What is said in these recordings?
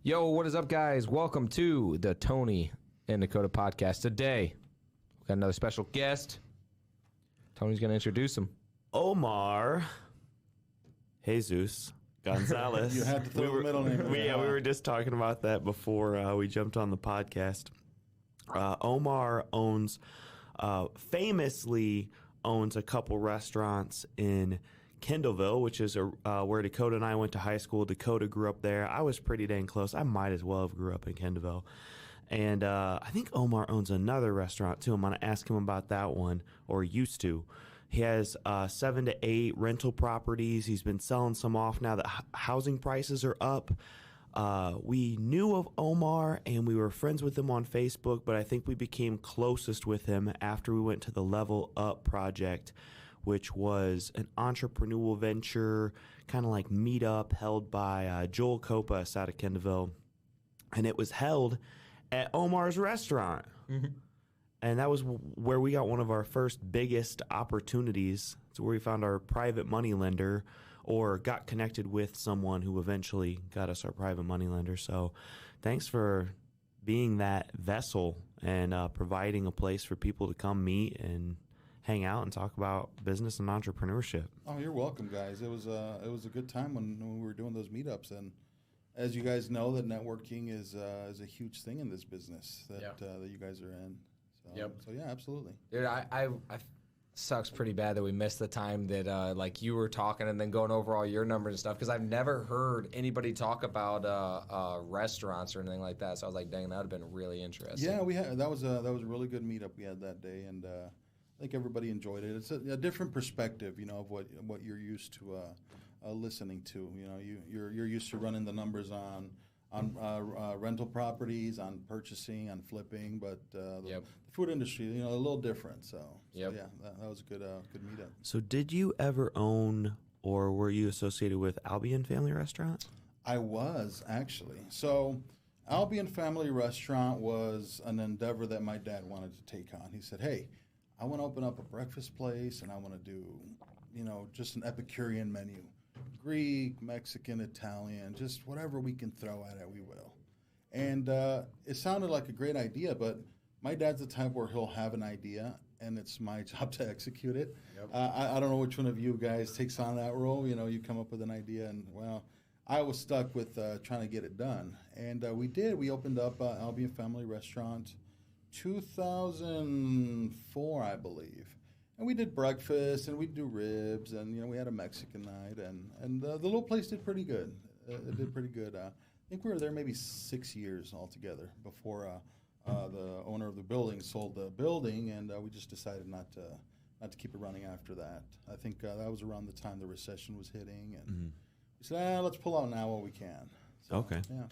Yo, what is up, guys? Welcome to the Tony and Dakota podcast. Today, we got another special guest. Tony's going to introduce him. Omar Jesus Gonzalez. You had to throw the middle name. We were just talking about that before we jumped on the podcast. Omar famously owns a couple restaurants in Kendallville, which is where Dakota and I went to high school. Dakota grew up there. I was pretty dang close. I might as well have grew up in Kendallville. And I think Omar owns another restaurant too. I'm going to ask him about that one, or used to. He has 7 to 8 rental properties. He's been selling some off now that housing prices are up. We knew of Omar and we were friends with him on Facebook, but I think we became closest with him after we went to the Level Up project, which was an entrepreneurial venture, kind of like meetup held by Joel Copas out of Kendallville. And it was held at Omar's restaurant. Mm-hmm. And that was where we got one of our first biggest opportunities. It's where we found our private money lender, or got connected with someone who eventually got us our private money lender. So thanks for being that vessel and providing a place for people to come meet and hang out and talk about business and entrepreneurship. Oh, you're welcome, guys. It was a good time when we were doing those meetups. And as you guys know, that networking is a huge thing in this business that you guys are in. So yeah, absolutely. Dude, I sucks pretty bad that we missed the time that like you were talking and then going over all your numbers and stuff, because I've never heard anybody talk about restaurants or anything like that. So I was like, dang, that would have been really interesting. Yeah, that was a really good meetup we had that day, and I think everybody enjoyed it. It's a different perspective, of what you're used to listening to. You're used to running the numbers on rental properties, on purchasing, on flipping, but the food industry, a little different. So yeah, that was a good meetup. So did you ever own, or were you associated with Albion Family Restaurant? I was, actually. So Albion Family Restaurant was an endeavor that my dad wanted to take on. He said, hey, I want to open up a breakfast place, and I want to do, just an Epicurean menu. Greek, Mexican, Italian, just whatever we can throw at it, we will. And it sounded like a great idea, but my dad's the type where he'll have an idea, and it's my job to execute it. Yep. I don't know which one of you guys takes on that role. You come up with an idea, and, I was stuck with trying to get it done. And we did. We opened up Albion Family Restaurant 2004, I believe. And we did breakfast, and we'd do ribs, and, we had a Mexican night, and the little place did pretty good. It did pretty good. I think we were there maybe 6 years altogether before the owner of the building sold the building, and we just decided not to keep it running after that. I think that was around the time the recession was hitting, and we said, let's pull out now while we can. So, okay. Yeah.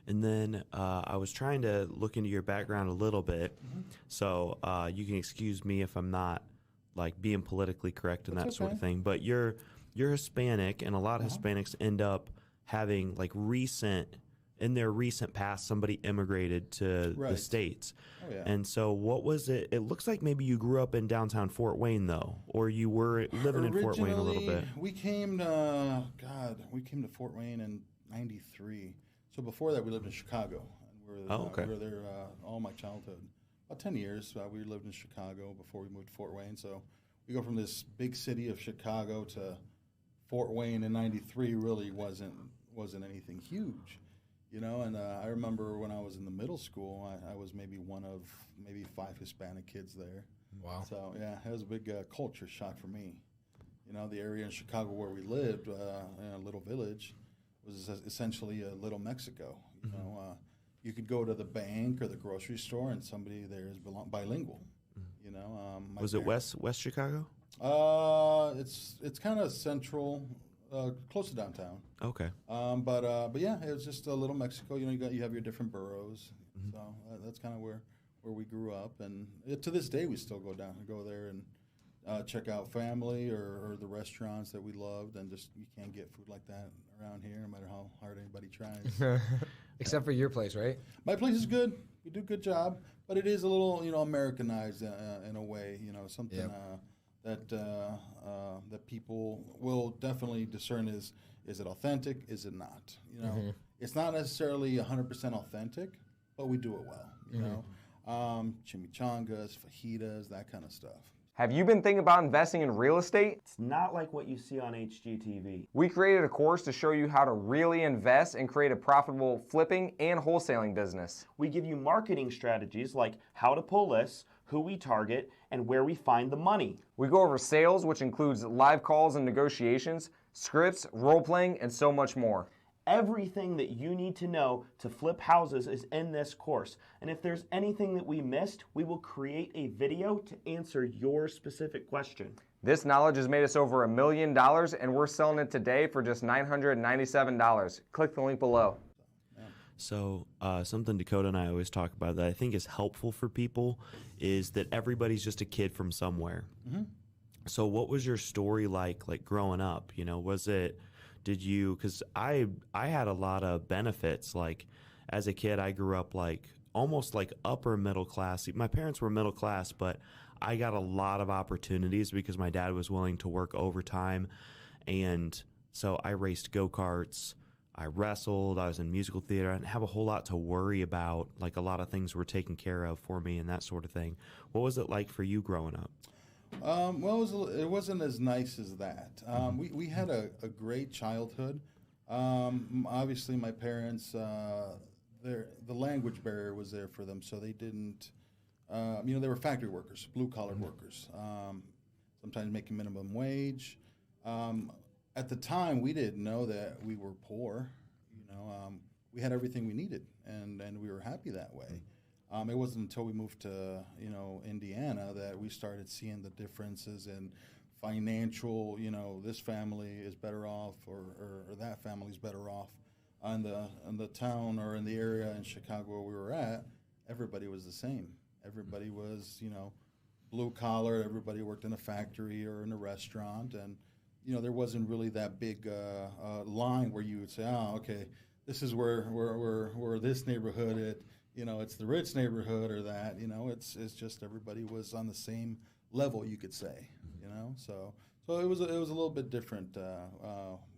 And then I was trying to look into your background a little bit, so you can excuse me if I'm not being politically correct and that sort of thing. But you're Hispanic, and a lot of Hispanics end up having in their recent past, somebody immigrated to the States. Oh, yeah. And so what was it? It looks like maybe you grew up in downtown Fort Wayne, though, or you were living in Fort Wayne a little bit. We came to Fort Wayne in '93. So before that, we lived in Chicago. And we were there all my childhood. About 10 years, we lived in Chicago before we moved to Fort Wayne. So we go from this big city of Chicago to Fort Wayne in '93 really wasn't anything huge, And I remember when I was in the middle school, I was maybe one of maybe 5 Hispanic kids there. Wow. So yeah, it was a big culture shock for me. The area in Chicago where we lived, in a little village, was essentially a little Mexico. You could go to the bank or the grocery store, and somebody there is bilingual. Was it West Chicago? It's kind of central, close to downtown. Okay. But yeah, it was just a little Mexico. You have your different boroughs. So that's kind of where we grew up, and to this day we still go there and check out family or the restaurants that we loved, and just you can't get food like that around here, no matter how hard anybody tries. Except for your place, right? My place is good. We do a good job, but it is a little, Americanized in a way. Something that people will definitely discern is it authentic, is it not? You know, it's not necessarily 100% authentic, but we do it well. You know, chimichangas, fajitas, that kind of stuff. Have you been thinking about investing in real estate? It's not like what you see on HGTV. We created a course to show you how to really invest and create a profitable flipping and wholesaling business. We give you marketing strategies like how to pull lists, who we target, and where we find the money. We go over sales, which includes live calls and negotiations, scripts, role-playing, and so much more. Everything that you need to know to flip houses is in this course. And if there's anything that we missed, we will create a video to answer your specific question. This knowledge has made us over $1 million, and we're selling it today for just $997. Click the link below. So something Dakota and I always talk about that I think is helpful for people is that everybody's just a kid from somewhere. So what was your story like growing up? You know, did you, because I had a lot of benefits. Like as a kid, I grew up like almost like upper middle class. My parents were middle class, but I got a lot of opportunities because my dad was willing to work overtime. And so I raced go-karts, I wrestled, I was in musical theater. I didn't have a whole lot to worry about. Like a lot of things were taken care of for me and that sort of thing. What was it like for you growing up? Well, it wasn't as nice as that. We had a great childhood. Obviously, my parents, the language barrier was there for them, so they didn't, they were factory workers, blue-collar workers, sometimes making minimum wage. At the time, we didn't know that we were poor. We had everything we needed, and we were happy that way. It wasn't until we moved to, Indiana that we started seeing the differences in financial, this family is better off or that family is better off. In the town or in the area in Chicago where we were at, everybody was the same. Everybody was, blue collar. Everybody worked in a factory or in a restaurant. And, there wasn't really that big line where you would say, oh, okay, this is where this neighborhood it's the rich neighborhood or that, it's just everybody was on the same level, you could say, So it was a little bit different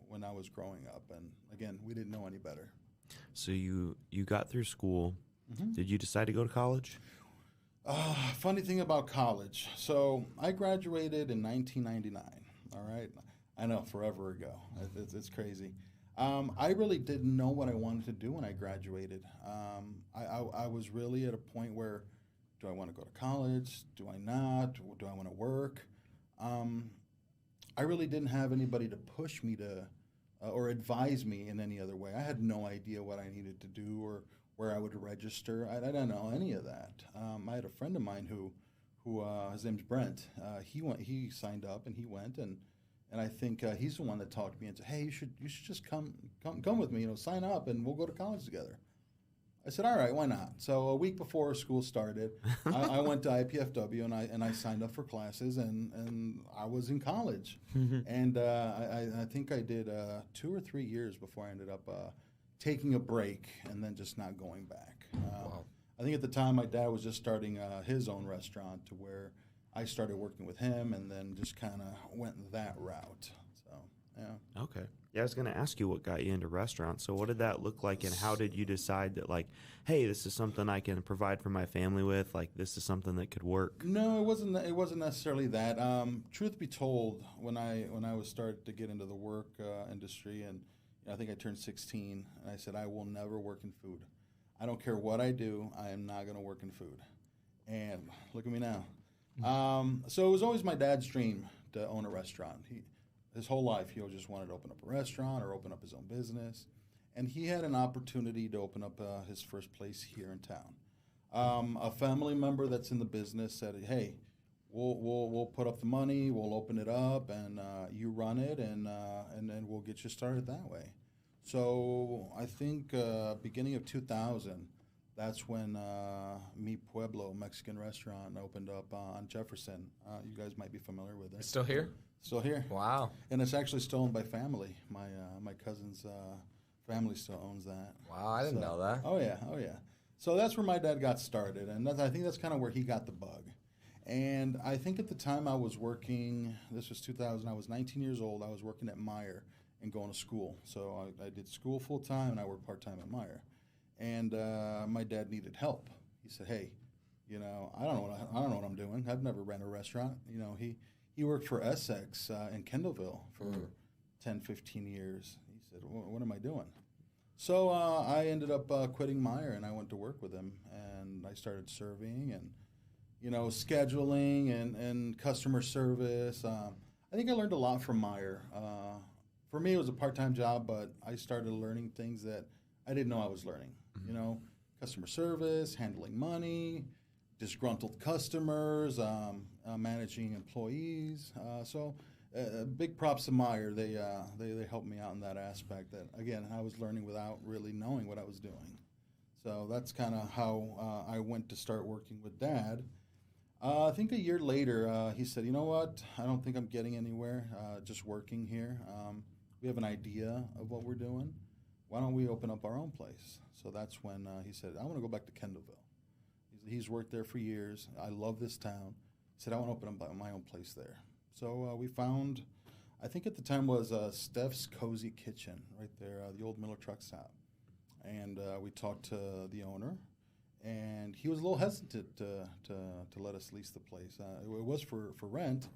when I was growing up, and again, we didn't know any better. So you got through school. Did you decide to go to college? Funny thing about college. So I graduated in 1999. All right, I know, forever ago. It's crazy. I really didn't know what I wanted to do when I graduated. I was really at a point where, do I want to go to college? Do I not? Do I want to work? I really didn't have anybody to push me to or advise me in any other way. I had no idea what I needed to do or where I would register. I didn't know any of that. I had a friend of mine who his name's Brent. He signed up and he went and I think he's the one that talked me into, hey, you should just come with me, sign up and we'll go to college together. I said, all right, why not? So a week before school started, I went to IPFW and I signed up for classes and I was in college. And I think I did 2 or 3 years before I ended up taking a break and then just not going back. Wow. I think at the time my dad was just starting his own restaurant to where I started working with him and then just kind of went that route. So, yeah. Okay. Yeah, I was going to ask you what got you into restaurants. So what did that look like and how did you decide that, like, hey, this is something I can provide for my family with, like this is something that could work? No, it wasn't necessarily that. Truth be told, when I was started to get into the work industry and I think I turned 16 and I said I will never work in food. I don't care what I do, I am not going to work in food. And look at me now. So it was always my dad's dream to own a restaurant. His whole life, he just wanted to open up a restaurant or open up his own business. And he had an opportunity to open up his first place here in town. A family member that's in the business said, hey, we'll put up the money, we'll open it up, and you run it, and then we'll get you started that way. So I think beginning of 2000, that's when Mi Pueblo Mexican restaurant opened up on Jefferson. You guys might be familiar with it. It's still here? Still here. Wow. And it's actually still owned by family. My cousin's family still owns that. Wow, I didn't know that. Oh, yeah. So that's where my dad got started. And I think that's kind of where he got the bug. And I think at the time I was working, this was 2000, I was 19 years old. I was working at Meijer and going to school. So I did school full time and I worked part time at Meijer. And my dad needed help. He said, "Hey, you know, I don't know what I'm doing. I've never ran a restaurant." You know, he worked for Essex in Kendallville for 10, 15 years. He said, "What am I doing?" So I ended up quitting Meijer and I went to work with him. And I started serving and, you know, scheduling and customer service. I think I learned a lot from Meijer. For me, it was a part-time job, but I started learning things that I didn't know I was learning. You know, customer service, handling money, disgruntled customers, managing employees. So big props to Meijer. They helped me out in that aspect. That again, I was learning without really knowing what I was doing. So that's kind of how I went to start working with Dad. I think a year later, he said, "You know what? I don't think I'm getting anywhere just working here. We have an idea of what we're doing. Why don't we open up our own place?" So that's when he said, "I want to go back to Kendallville." He's worked there for years. I love this town. He said, "I want to open up my own place there." So we found, I think at the time was Steph's Cozy Kitchen right there, the old Miller truck stop. And we talked to the owner, and he was a little hesitant to let us lease the place. It was for rent,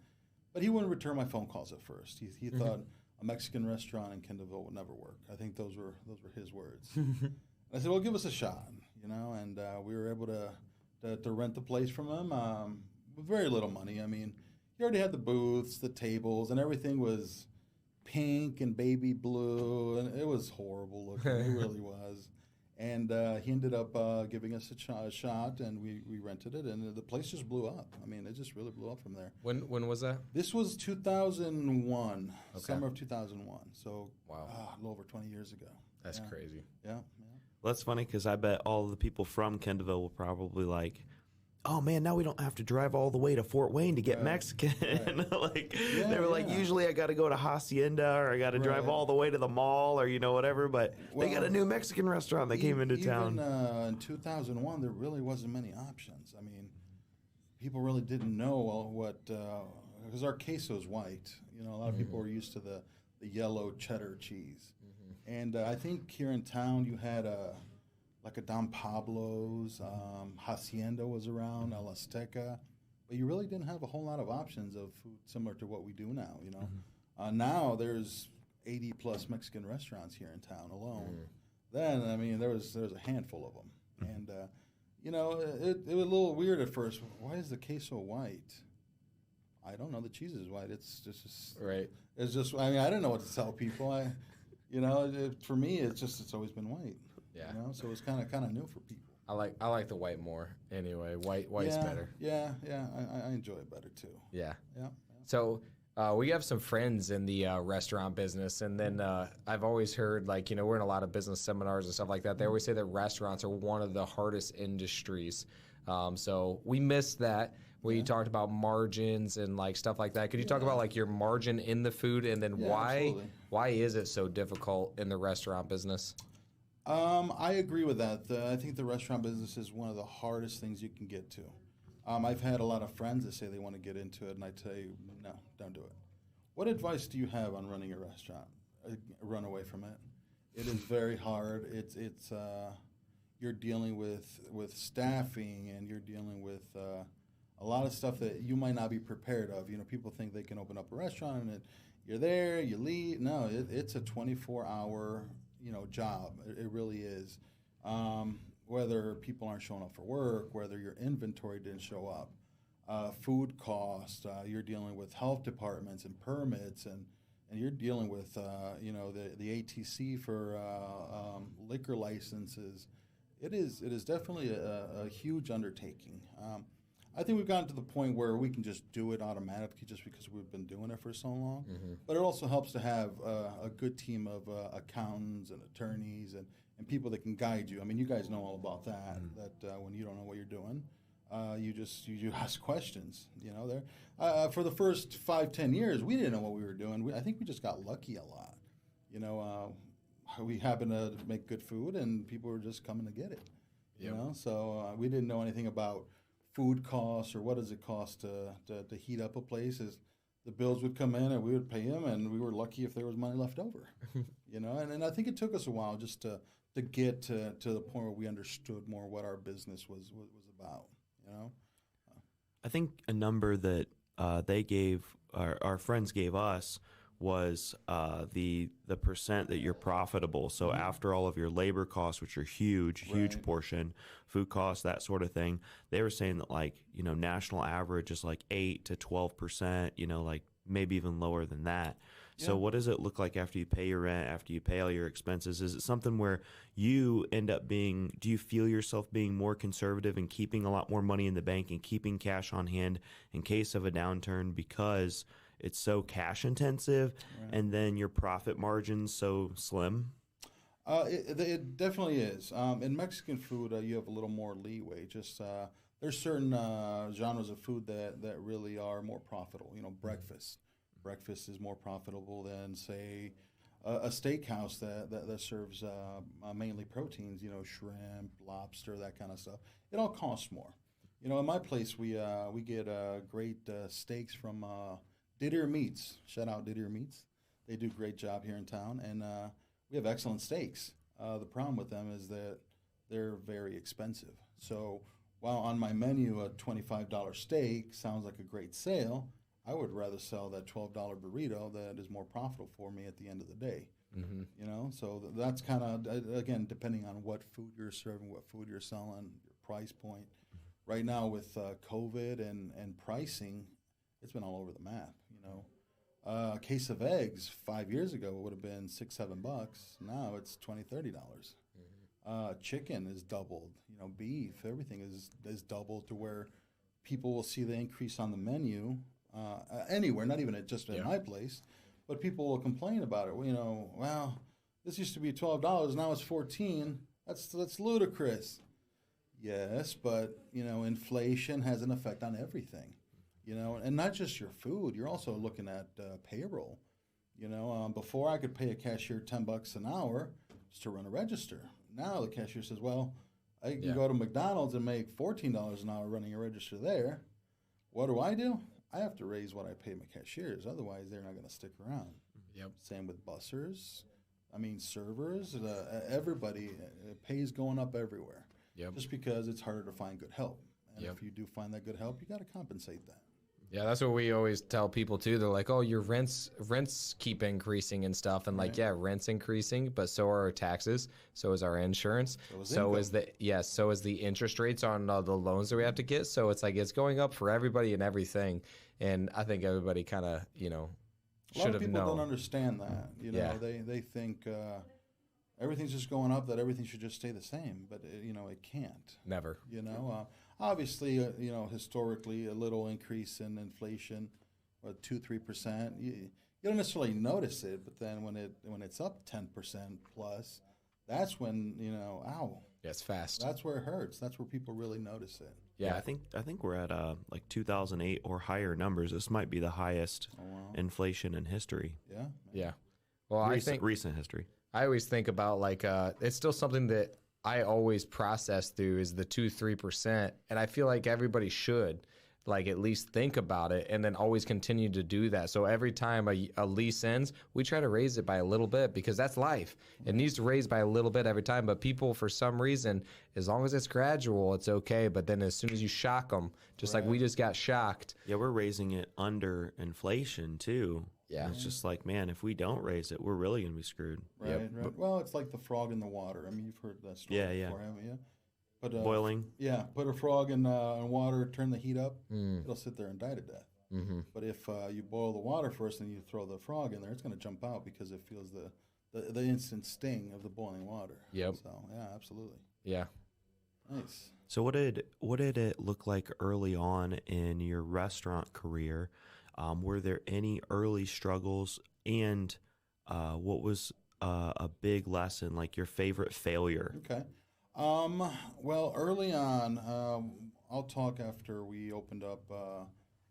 but he wouldn't return my phone calls at first. He thought a Mexican restaurant in Kendallville would never work. I think those were his words. I said, "Well, give us a shot," you know, and we were able to rent the place from him with very little money. I mean, he already had the booths, the tables, and everything was pink and baby blue, and it was horrible looking. It really was. And he ended up giving us a shot, and we rented it, and the place just blew up. I mean, it just really blew up from there. When was that? This was 2001, Okay. summer of 2001. So Wow. a little over 20 years ago. That's Yeah. crazy. Yeah. Well, that's funny because I bet all of the people from Kendallville will probably like, "Oh man, now we don't have to drive all the way to Fort Wayne to get Right. Mexican." Right. They were like, Yeah. "Usually I got to go to Hacienda or I got to drive Right. all the way to the mall or whatever." But they got a Well, new Mexican restaurant that came into town. Even in 2001, there really wasn't many options. I mean, people really didn't know what because our queso is white. You know, a lot of people were used to the yellow cheddar cheese, and I think here in town you had like a Don Pablo's, Hacienda was around, El Azteca, but you really didn't have a whole lot of options of food similar to what we do now. You know, now there's 80 plus Mexican restaurants here in town alone. Then I mean there was a handful of them, and you know it was a little weird at first. Why is the queso white? I don't know. The cheese is white. It's just Right. It's just. I mean, I don't know what to tell people. You know, for me, it's always been white. Yeah. You know, so it's kind of new for people. I like the white more. Anyway, white's better. Yeah. I enjoy it better too. Yeah. Yeah. So we have some friends in the restaurant business, and then I've always heard, like, you know, we're in a lot of business seminars and stuff like that. They always say that restaurants are one of the hardest industries. So we missed that where you talked about margins and like stuff like that. Could you talk about like your margin in the food, and then absolutely. why is it so difficult in the restaurant business? I agree with that. I think the restaurant business is one of the hardest things you can get to. I've had a lot of friends that say they want to get into it, and I tell you, no, don't do it. What advice do you have on running a restaurant? Run away from it. It is very hard. It's you're dealing with staffing, and you're dealing with a lot of stuff that you might not be prepared of. You know, people think they can open up a restaurant and you're there, you leave. No, it's a 24-hour job. It really is. Whether people aren't showing up for work, whether your inventory didn't show up, food costs, you're dealing with health departments and permits, and you're dealing with the ATC for liquor licenses. It is definitely a huge undertaking. I think we've gotten to the point where we can just do it automatically just because we've been doing it for so long. Mm-hmm. But it also helps to have a good team of accountants and attorneys and people that can guide you. I mean, you guys know all about that, that when you don't know what you're doing, you ask questions. You know, for the first 5-10 years, we didn't know what we were doing. I think we just got lucky a lot. You know, we happened to make good food, and people were just coming to get it. You know, so we didn't know anything about food costs or what does it cost to heat up a place. Is the bills would come in and we would pay them, and we were lucky if there was money left over. And I think it took us a while just to get to the point where we understood more what our business was about. I think a number that they gave, our friends gave us, was the percent that you're profitable. So after all of your labor costs, which are huge Right. portion, food costs, that sort of thing, they were saying that national average is like 8 to 12%, like maybe even lower than that. So Yeah. what does it look like after you pay your rent, after you pay all your expenses? Is it something where you end up do you feel yourself being more conservative and keeping a lot more money in the bank and keeping cash on hand in case of a downturn because it's so cash intensive, and then your profit margin's so slim? It definitely is. In Mexican food, you have a little more leeway. Just there's certain genres of food that really are more profitable. Breakfast. Breakfast is more profitable than, say, a steakhouse that serves mainly proteins. Shrimp, lobster, that kind of stuff. It all costs more. In my place, we get great steaks from Didier Meats. Shout out Didier Meats. They do a great job here in town, and we have excellent steaks. The problem with them is that they're very expensive. So while on my menu a $25 steak sounds like a great sale, I would rather sell that $12 burrito that is more profitable for me at the end of the day. So that's kind of, again, depending on what food you're serving, what food you're selling, your price point. Right now with COVID and pricing, it's been all over the map. A case of eggs 5 years ago would have been $6-7. Now it's $20-30. Chicken is doubled. Beef, everything is doubled to where people will see the increase on the menu anywhere, not even just at my place, but people will complain about it. Well, this used to be $12, now it's $14. That's ludicrous. Yes, but inflation has an effect on everything. And not just your food. You're also looking at payroll. Before I could pay a cashier $10 an hour just to run a register. Now the cashier says, well, I can go to McDonald's and make $14 an hour running a register there. What do? I have to raise what I pay my cashiers. Otherwise, they're not going to stick around. Yep. Same with bussers. Servers. Everybody, pay is going up everywhere. Yep. Just because it's harder to find good help. And Yep. if you do find that good help, you got to compensate that. Yeah, that's what we always tell people too. They're like, "Oh, your rents keep increasing and stuff," and like, yeah, rent's increasing, but so are our taxes, so is our insurance, so is the interest rates on the loans that we have to get. So it's like it's going up for everybody and everything, and I think everybody kind of A lot should of have people known. don't understand that. They think everything's just going up, that everything should just stay the same, but it can't. Never. Obviously, historically, a little increase in inflation, 2-3%. You don't necessarily notice it, but then when it's up 10% plus, that's when ow. Yeah, it's fast. That's where it hurts. That's where people really notice it. Yeah, I think we're at like 2008 or higher numbers. This might be the highest inflation in history. Yeah. Yeah. Well, I think recent history. I always think about it's still something that I always process through is the 2-3%, and I feel like everybody should at least think about it and then always continue to do that. So every time a lease ends, we try to raise it by a little bit because that's life. It needs to raise by a little bit every time, but people for some reason, as long as it's gradual, it's okay. But then as soon as you shock them, just like we just got shocked. Yeah, we're raising it under inflation too. Yeah. And it's just like, man, if we don't raise it, we're really going to be screwed. Right. Well, it's like the frog in the water. You've heard that story before, haven't you? Boiling. Yeah, put a frog in water, turn the heat up, it'll sit there and die to death. Mm-hmm. But if you boil the water first and you throw the frog in there, it's going to jump out because it feels the instant sting of the boiling water. Yep. So, yeah, absolutely. Yeah. Nice. So what did it look like early on in your restaurant career? Were there any early struggles, and what was a big lesson, like your favorite failure? Okay. Well, early on, I'll talk after we opened up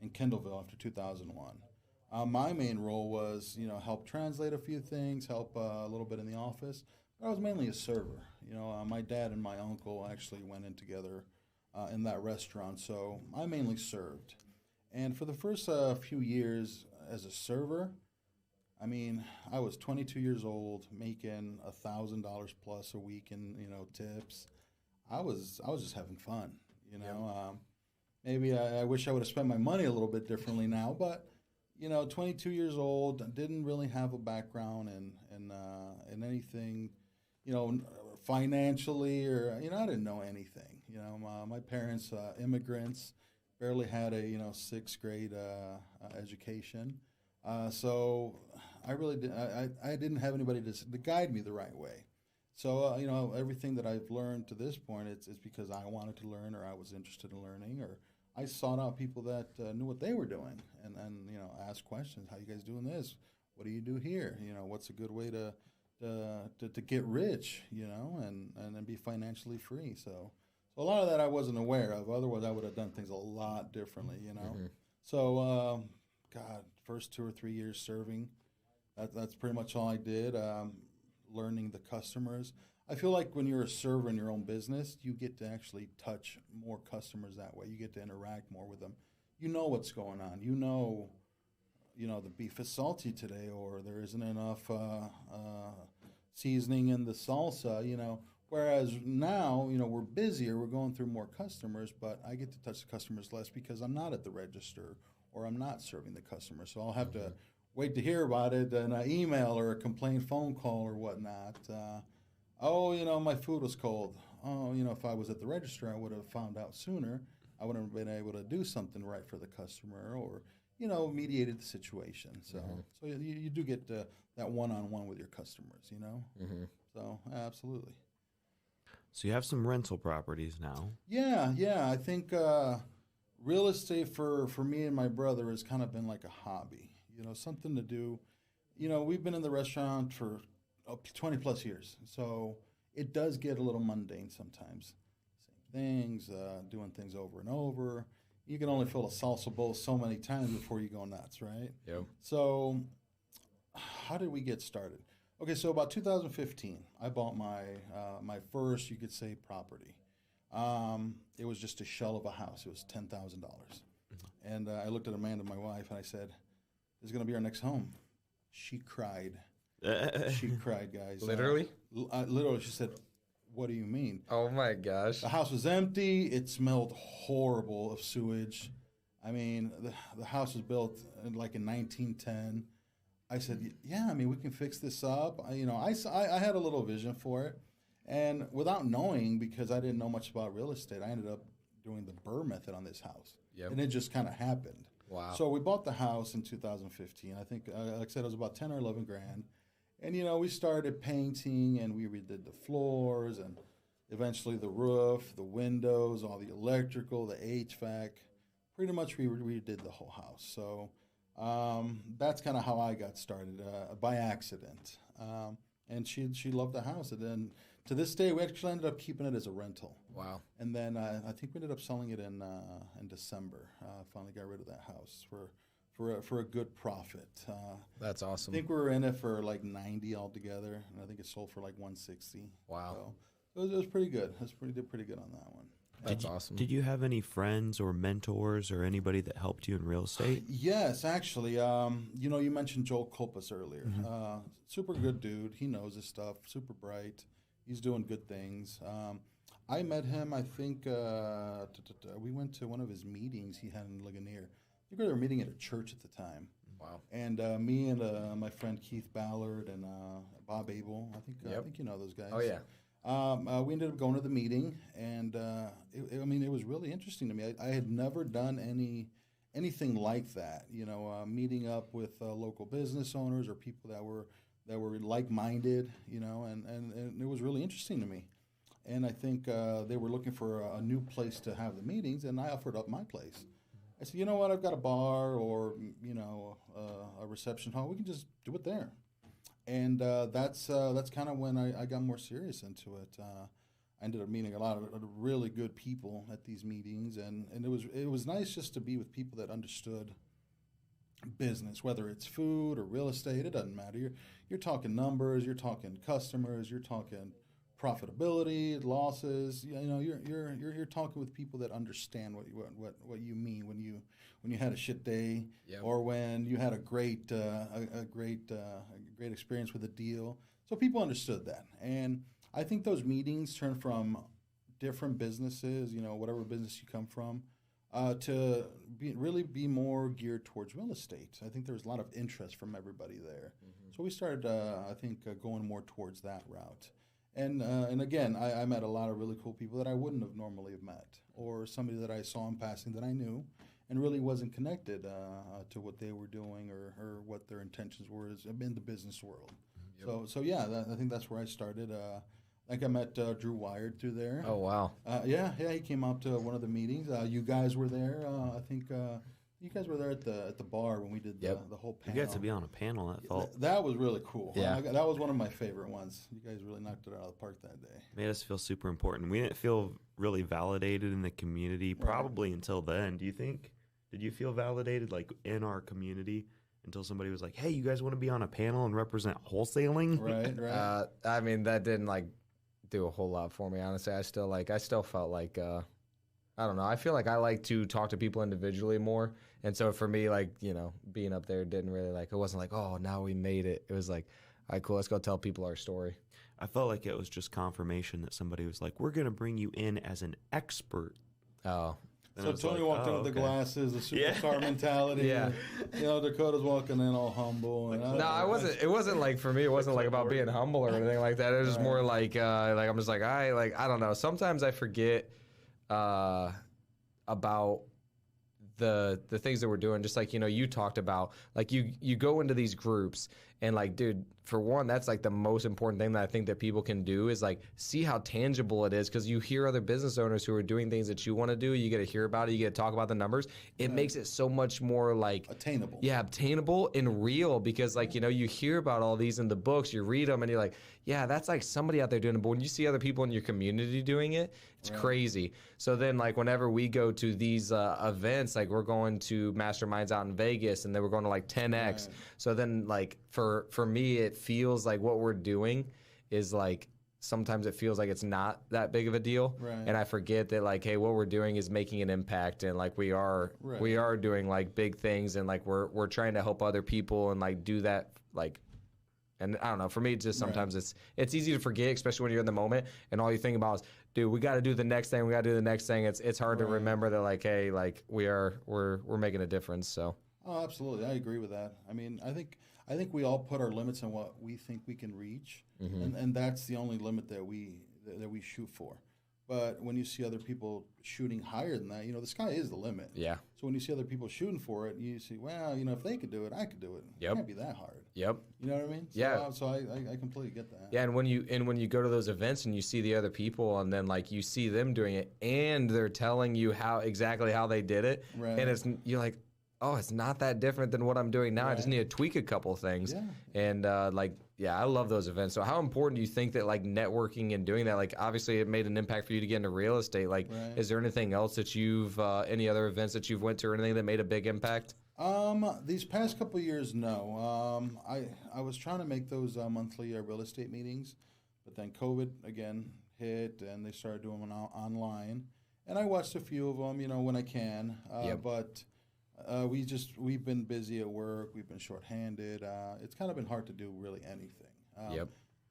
in Kendallville after 2001. My main role was, help translate a few things, help a little bit in the office. But I was mainly a server. My dad and my uncle actually went in together in that restaurant. So I mainly served. And for the first few years as a server, I mean, I was 22 years old, making $1,000 plus a week in tips. I was just having fun, Maybe I wish I would have spent my money a little bit differently now, but 22 years old, didn't really have a background in anything, financially or I didn't know anything. My parents, immigrants, barely had a sixth grade education. So I really I didn't have anybody to guide me the right way. So everything that I've learned to this point, it's because I wanted to learn, or I was interested in learning, or I sought out people that knew what they were doing, and asked questions. How you guys doing this? What do you do here? What's a good way to get rich? And then be financially free. So a lot of that I wasn't aware of. Otherwise, I would have done things a lot differently. Mm-hmm. So. God, first 2 or 3 years serving, that's pretty much all I did, learning the customers. I feel like when you're a server in your own business, you get to actually touch more customers that way. You get to interact more with them. You know what's going on. The beef is salty today, or there isn't enough seasoning in the salsa, Whereas now, we're busier, we're going through more customers, but I get to touch the customers less because I'm not at the register, or I'm not serving the customer. So I'll have to wait to hear about it in an email or a complaint phone call or whatnot. My food was cold. If I was at the register, I would have found out sooner. I would have been able to do something right for the customer, or, mediated the situation. So you do get that one-on-one with your customers, Mm-hmm. So absolutely. So you have some rental properties now. Yeah. I think real estate for me and my brother has kind of been like a hobby, something to do. We've been in the restaurant for 20 plus years, so it does get a little mundane sometimes. Same things, doing things over and over. You can only fill a salsa bowl so many times before you go nuts, right? Yep. So how did we get started? Okay, so about 2015, I bought my first, you could say, property. It was just a shell of a house. It was $10,000. And I looked at Amanda, my wife, and I said, "This is going to be our next home." She cried. She cried, guys. Literally? Literally, she said, "What do you mean?" Oh, my gosh. The house was empty. It smelled horrible of sewage. I mean, the house was built in 1910. I said, "Yeah, we can fix this up." I had a little vision for it. And without knowing, because I didn't know much about real estate, I ended up doing the BRRRR method on this house. Yep. And it just kind of happened. Wow. So we bought the house in 2015. I think, like I said, it was about 10 or 11 grand. And, we started painting, and we redid the floors, and eventually the roof, the windows, all the electrical, the HVAC. Pretty much we redid the whole house. So that's kind of how I got started, by accident. And she loved the house. And then to this day, we actually ended up keeping it as a rental. Wow. And then I think we ended up selling it in December. Finally got rid of that house for a good profit. That's awesome. I think we were in it for 90 altogether, and I think it sold for 160. Wow. So it was pretty good. Did pretty good on that one. That's awesome. Did you have any friends or mentors or anybody that helped you in real estate? Yes, actually. You mentioned Joel Kopas earlier. Mm-hmm. Super good dude. He knows his stuff. Super bright. He's doing good things. I met him, I think, we went to one of his meetings he had in Ligonier. I think we were meeting at a church at the time. Wow. And me and my friend Keith Ballard and Bob Abel, I think you know those guys. Oh, yeah. We ended up going to the meeting, and it was really interesting to me. I had never done anything like that, meeting up with local business owners or people that were like-minded, and it was really interesting to me. And I think they were looking for a new place to have the meetings, and I offered up my place. I said, you know what, I've got a bar or, a reception hall. We can just do it there. And that's kind of when I got more serious into it. I ended up meeting a lot of really good people at these meetings, and it was nice just to be with people that understood business, whether it's food or real estate. It doesn't matter. You're talking numbers, you're talking customers, you're talking profitability, losses. You know, you're talking with people that understand what you mean when you had a shit day, or when you had a great experience with a deal. So people understood that, and I think those meetings turn from different businesses, you know, whatever business you come from, to really be more geared towards real estate. I think there was a lot of interest from everybody there. So we started, I think, going more towards that route. And again, I met a lot of really cool people that I wouldn't have normally have met, or somebody that I saw in passing that I knew and really wasn't connected to what they were doing or what their intentions were in the business world. So yeah, I think that's where I started. I think I met Drew Wired through there. Oh, wow. Yeah, he came out to one of the meetings. You guys were there. I think you guys were there at the bar when we did the whole panel. You got to be on a panel that fall. That was really cool. Yeah. That was one of my favorite ones. You guys really knocked it out of the park that day. Made us feel super important. We didn't feel really validated in the community probably until then. Do you think? Did you feel validated like in our community until somebody was like, hey, you guys want to be on a panel and represent wholesaling? Right. I mean, that didn't like do a whole lot for me, honestly. I still felt like I don't know. I feel like I like to talk to people individually more. And so for me, like, you know, being up there didn't really like, it wasn't like, oh, now we made it. It was like, all right, cool, let's go tell people our story. I felt like it was just confirmation that somebody was like, we're going to bring you in as an expert. Oh. And so Tony walked in with the glasses, the superstar mentality. Yeah. You know, Dakota's walking in all humble. And it wasn't like, for me, it wasn't like about being humble or anything like that. It was just more like I'm just like, I don't know. Sometimes I forget about the things that we're doing. Just like, you know, you talked about, like you go into these groups and like, dude, for one, that's like the most important thing that I think that people can do is like see how tangible it is, because you hear other business owners who are doing things that you want to do. You get to hear about it. You get to talk about the numbers. It makes it so much more like attainable. Yeah, attainable and real, because like, you know, you hear about all these in the books, you read them and you're like, yeah, that's like somebody out there doing it. But when you see other people in your community doing it, it's crazy. So then like whenever we go to these events, like we're going to masterminds out in Vegas and then we're going to like 10X. Right. So then like for me, it feels like what we're doing is like, sometimes it feels like it's not that big of a deal. Right. And I forget that like, hey, what we're doing is making an impact, and like we are doing like big things, and like we're trying to help other people and like do that like. And I don't know, for me, it's just sometimes it's easy to forget, especially when you're in the moment and all you think about is, dude, we got to do the next thing. We got to do the next thing. It's hard to remember that like, hey, like we're making a difference. So. Oh, absolutely. I agree with that. I mean, I think we all put our limits on what we think we can reach, and that's the only limit that we shoot for. But when you see other people shooting higher than that, you know, the sky is the limit. Yeah. So when you see other people shooting for it, you see, well, you know, if they could do it, I could do it. It can't be that hard. Yep. You know what I mean? So, yeah. So I completely get that. Yeah, and when you go to those events and you see the other people, and then like you see them doing it, and they're telling you exactly how they did it, and you're like, oh, it's not that different than what I'm doing now. I just need to tweak a couple of things. Yeah. And I love those events. So how important do you think that like networking and doing that, like obviously it made an impact for you to get into real estate. Like, is there anything else that you've, any other events that you've went to or anything that made a big impact? These past couple of years, no. I was trying to make those monthly real estate meetings, but then COVID again hit and they started doing them online. And I watched a few of them, you know, when I can. But we've been busy at work. We've been shorthanded. It's kind of been hard to do really anything.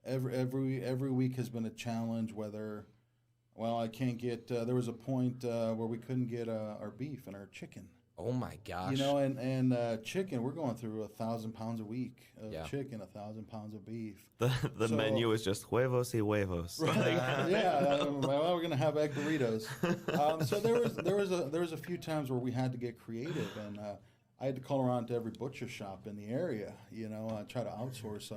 Every week has been a challenge. I can't get. There was a point where we couldn't get our beef and our chicken. Oh my gosh! You know, and chicken. We're going through 1,000 pounds a week of chicken, 1,000 pounds of beef. The menu is just huevos y huevos. Right. Well, we're gonna have egg burritos. So there was a few times where we had to get creative, and I had to call around to every butcher shop in the area. You know, try to outsource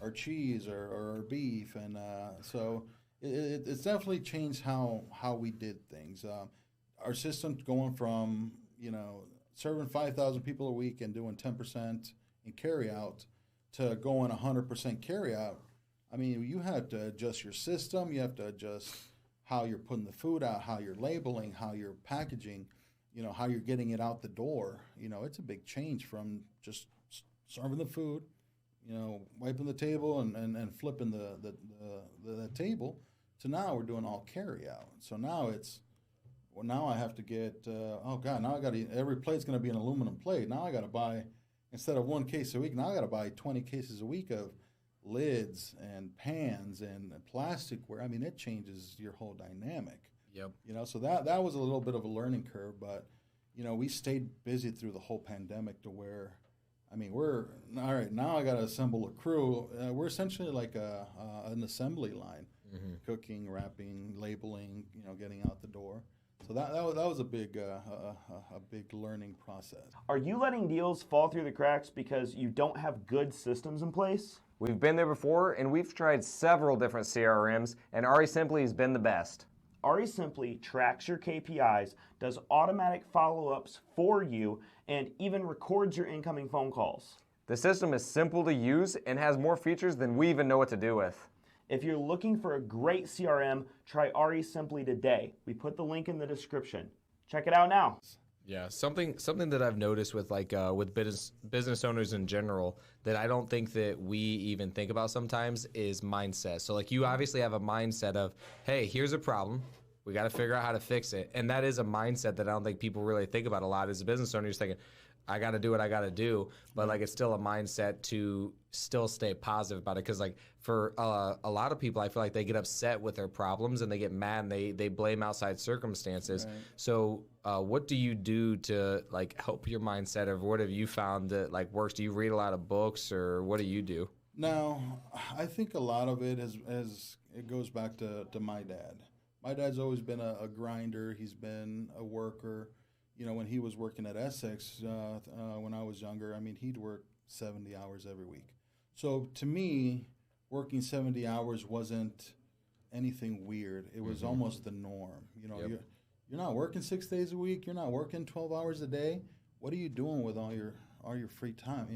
our cheese or our beef, and so it's definitely changed how we did things. Our system going from, you know, serving 5,000 people a week and doing 10% in carryout to going 100% carryout. I mean, you have to adjust your system. You have to adjust how you're putting the food out, how you're labeling, how you're packaging, you know, how you're getting it out the door. You know, it's a big change from just serving the food, wiping the table and flipping the table, to now we're doing all carry out. So now now I have to get, now I got to, every plate's going to be an aluminum plate. Now I got to buy, instead of 1 case a week, now I got to buy 20 cases a week of lids and pans and plasticware. I mean, it changes your whole dynamic. Yep. So that was a little bit of a learning curve, but, we stayed busy through the whole pandemic to where, I mean, we're, all right, now I got to assemble a crew. We're essentially like an assembly line, cooking, wrapping, labeling, getting out the door. So that was a big learning process. Are you letting deals fall through the cracks because you don't have good systems in place? We've been there before, and we've tried several different CRMs, and RE Simply has been the best. RE Simply tracks your KPIs, does automatic follow-ups for you, and even records your incoming phone calls. The system is simple to use and has more features than we even know what to do with. If you're looking for a great CRM, try RE Simply today. We put the link in the description. Check it out now. Yeah, something that I've noticed with with business owners in general that I don't think that we even think about sometimes is mindset. So you obviously have a mindset of, hey, here's a problem. We got to figure out how to fix it. And that is a mindset that I don't think people really think about a lot as a business owner. You're just thinking, I got to do what I got to do. But it's still a mindset to still stay positive about it. Because for a lot of people, I feel like they get upset with their problems and they get mad and they blame outside circumstances. Right. So what do you do to help your mindset, or what have you found that works? Do you read a lot of books, or what do you do? Now, I think a lot of it it goes back to my dad. My dad's always been a grinder. He's been a worker. When he was working at Essex, when I was younger, I mean, he'd work 70 hours every week. So to me, working 70 hours wasn't anything weird. It was almost the norm. Yep. You're not working 6 days a week. You're not working 12 hours a day. What are you doing with all your free time?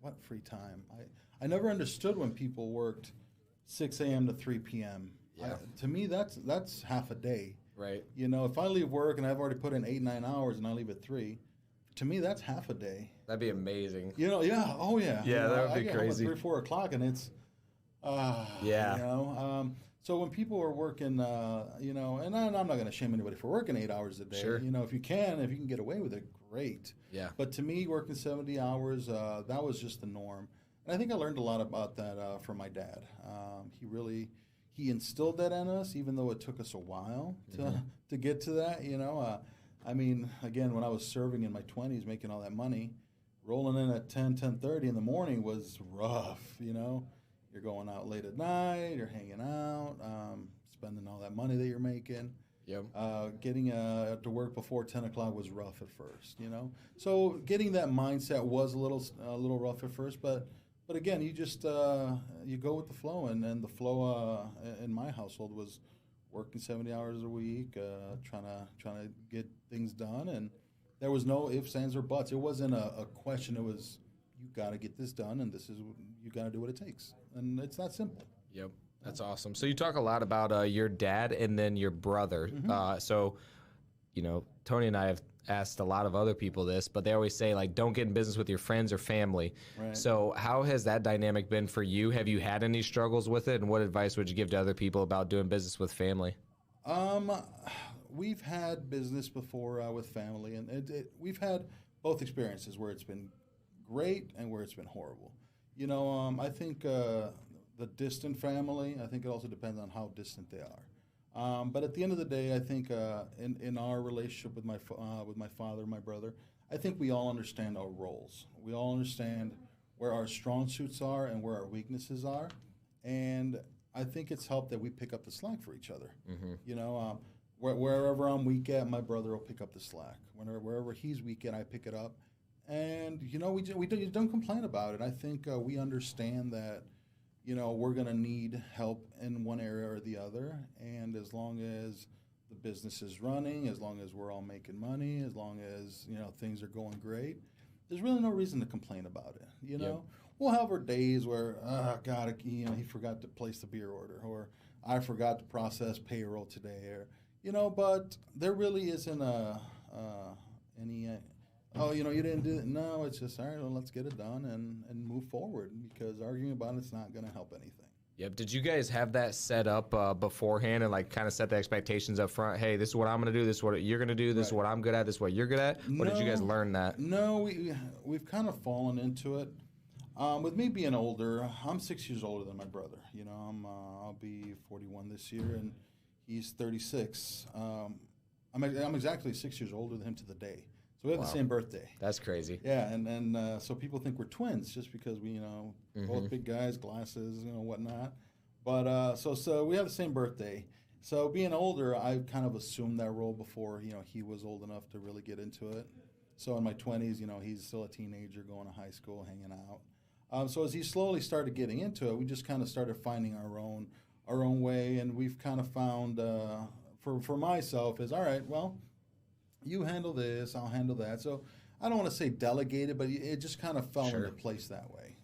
What free time? I never understood when people worked 6 a.m. to 3 p.m. Yeah. To me, that's half a day. Right. If I leave work and I've already put in 8-9 hours and I leave at 3, to me that's half a day. That'd be amazing. Yeah. Oh yeah. Yeah, that would be I crazy. 3 or 4 o'clock and it's. Yeah. So when people are working, and I'm not going to shame anybody for working 8 hours a day. Sure. If you can get away with it, great. Yeah. But to me, working 70 hours, that was just the norm. And I think I learned a lot about that from my dad. He instilled that in us, even though it took us a while to get to that. I mean, again, when I was serving in my 20s, making all that money, rolling in at 10:30 in the morning was rough. You're going out late at night, you're hanging out, spending all that money that you're making. Yep. Getting to work before 10 o'clock was rough at first. So getting that mindset was a little rough at first, but again, you just you go with the flow, and the flow in my household was working 70 hours a week, trying to get things done, and there was no ifs, ands, or buts. It wasn't a question. It was, you got to get this done, and you got to do what it takes, and it's that simple. Yep, that's awesome. So you talk a lot about your dad and then your brother. So Tony and I have asked a lot of other people this, but they always say don't get in business with your friends or family. Right. So how has that dynamic been for you? Have you had any struggles with it, and what advice would you give to other people about doing business with family? We've had business before with family, and we've had both experiences where it's been great and where it's been horrible. I think the distant family, I think it also depends on how distant they are. But at the end of the day, I think in our relationship with my father, my brother, I think we all understand our roles. We all understand where our strong suits are and where our weaknesses are, and I think it's helped that we pick up the slack for each other. Wherever I'm weak at, my brother will pick up the slack. Wherever he's weak at, I pick it up, and we don't complain about it. I think we understand that. We're going to need help in one area or the other. And as long as the business is running, as long as we're all making money, as long as, things are going great, there's really no reason to complain about it. Yep. We'll have our days where, God, he forgot to place the beer order, or I forgot to process payroll today, or, but there really isn't any oh, you didn't do it. No, it's just, all right, well, let's get it done and move forward, because arguing about it's not going to help anything. Yep. Did you guys have that set up beforehand and like kind of set the expectations up front? Hey, this is what I'm going to do. This is what you're going to do. This is what I'm good at. This is what you're good at. Or did you guys learn that? No, we've kind of fallen into it. With me being older, I'm 6 years older than my brother. I'll be 41 this year, and he's 36. I'm exactly 6 years older than him to the day. So we have the same birthday. That's crazy. Yeah, and so people think we're twins just because we, both big guys, glasses, whatnot. But so we have the same birthday. So being older, I kind of assumed that role before, he was old enough to really get into it. So in my 20s, he's still a teenager going to high school, hanging out. So as he slowly started getting into it, we just kind of started finding our own way, and we've kind of found, for myself, is all right, well, you handle this, I'll handle that. So I don't want to say delegated, but it just kind of fell into place that way,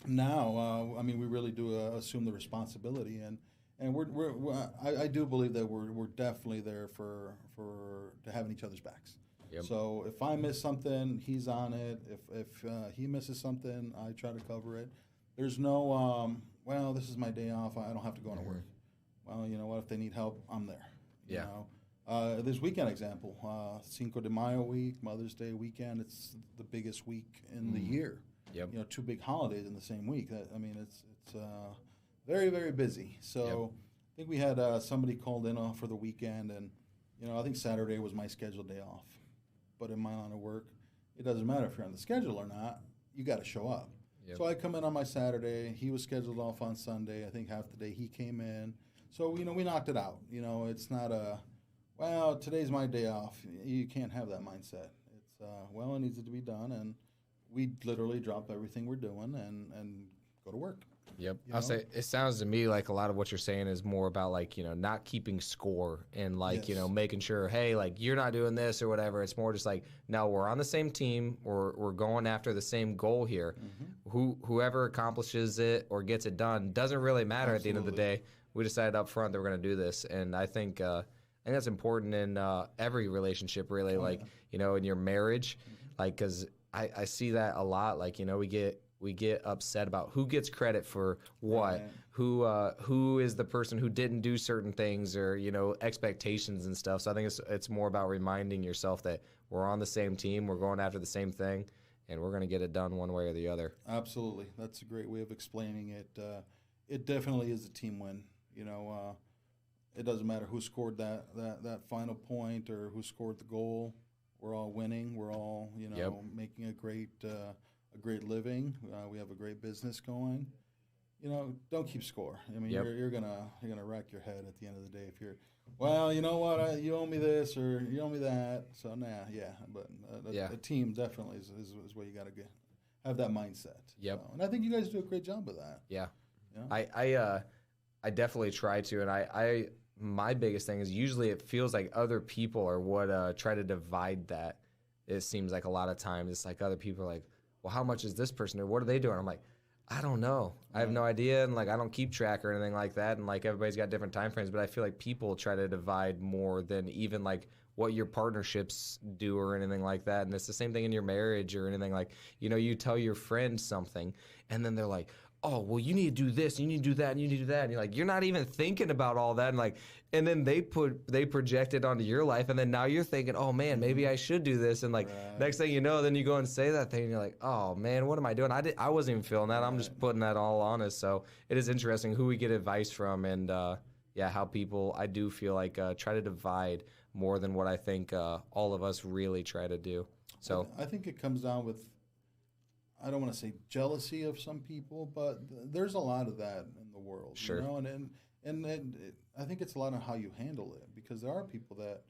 Now, we really do assume the responsibility, and I do believe that we're definitely there to having each other's backs. Yep. So if I miss something, he's on it. If he misses something, I try to cover it. There's no, well, this is my day off, I don't have to go into work. Well, you know what? If they need help, I'm there. Yeah. This weekend example, Cinco de Mayo week, Mother's Day weekend, it's the biggest week in the year. Yep. 2 big holidays in the same week. It's very, very busy. So I think we had somebody called in for the weekend, and, I think Saturday was my scheduled day off. But in my line of work, it doesn't matter if you're on the schedule or not, you got to show up. Yep. So I come in on my Saturday. He was scheduled off on Sunday. I think half the day he came in. So, we knocked it out. It's not well, today's my day off. You can't have that mindset. It's, well, it needs to be done, and we literally drop everything we're doing and go to work. Yep. I'll say it sounds to me like a lot of what you're saying is more about like, not keeping score and like, making sure, hey, like you're not doing this or whatever. It's more just like, no, we're on the same team. We're going after the same goal here. Whoever accomplishes it or gets it done doesn't really matter. Absolutely. At the end of the day. We decided up front that we're going to do this. And I think that's important in every relationship, really, in your marriage, like, because I see that a lot. Like, we get upset about who gets credit for what, who is the person who didn't do certain things, or expectations and stuff. So I think it's more about reminding yourself that we're on the same team, we're going after the same thing, and we're going to get it done one way or the other. Absolutely, that's a great way of explaining it. It definitely is a team win. It doesn't matter who scored that final point or who scored the goal. We're all winning. We're all making a great living. We have a great business going. Don't keep score. You're gonna rack your head at the end of the day if you're, well, you know what, you owe me this or you owe me that. So but a team definitely is where you got to have that mindset. Yep. So, and I think you guys do a great job of that. Yeah. I definitely try to, and my biggest thing is usually it feels like other people are what try to divide that. It seems like a lot of times it's like other people are like, well, how much is this person or what are they doing? I'm like, I don't know. I have no idea, and like I don't keep track or anything like that, and like everybody's got different time frames, but I feel like people try to divide more than even like what your partnerships do or anything like that. And it's the same thing in your marriage or anything. Like, you tell your friend something and then they're like, oh, well, you need to do this, you need to do that, and you need to do that. And you're like, you're not even thinking about all that. And then they project it onto your life, and then now you're thinking, oh, man, maybe I should do this. And next thing you know, then you go and say that thing, and you're like, oh, man, what am I doing? I wasn't even feeling that. I'm just putting that all on us. So it is interesting who we get advice from, and how people, I do feel like, try to divide more than what I think all of us really try to do. So I think it comes down with, I don't want to say jealousy of some people, but there's a lot of that in the world. Sure. And I think it's a lot of how you handle it, because there are people that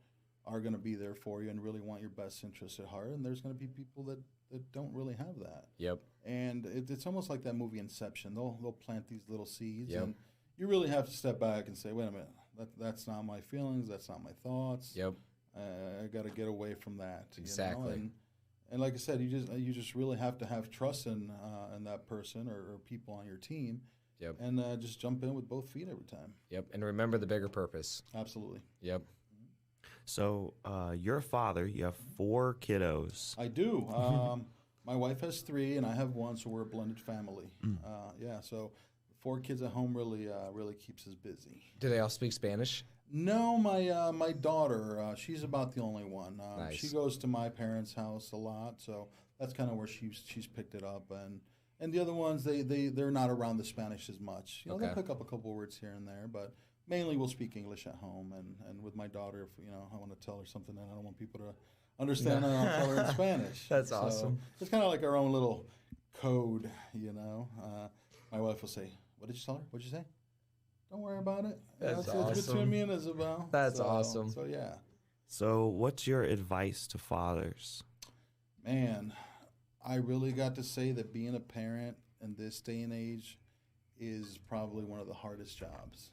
are going to be there for you and really want your best interests at heart, and there's going to be people that don't really have that. Yep. And it's almost like that movie Inception. They'll plant these little seeds, yep. and you really have to step back and say, wait a minute, that's not my feelings, that's not my thoughts. Yep. I got to get away from that. Exactly. And like I said, you just really have to have trust in that person or people on your team. Yep. And just jump in with both feet every time. Yep. And remember the bigger purpose. Absolutely. Yep. So you're a father. You have 4 kiddos. I do. My wife has 3, and I have 1, so we're a blended family. Yeah, so 4 kids at home really keeps us busy. Do they all speak Spanish? No, my daughter, she's about the only one. Nice. She goes to my parents' house a lot, so that's kind of where she's picked it up. And the other ones, they're not around the Spanish as much. Okay. They'll pick up a couple words here and there, but mainly we'll speak English at home. And with my daughter, if I want to tell her something, and I don't want people to understand, and I'll tell her in Spanish. That's So awesome. it's kind of like our own little code, My wife will say, "What did you tell her? What'd you say?" Don't worry about it. That's It's awesome. between me and Isabel. That's awesome. So yeah, So what's your advice to fathers? man, I really got to say that being a parent in this day and age is probably one of the hardest jobs.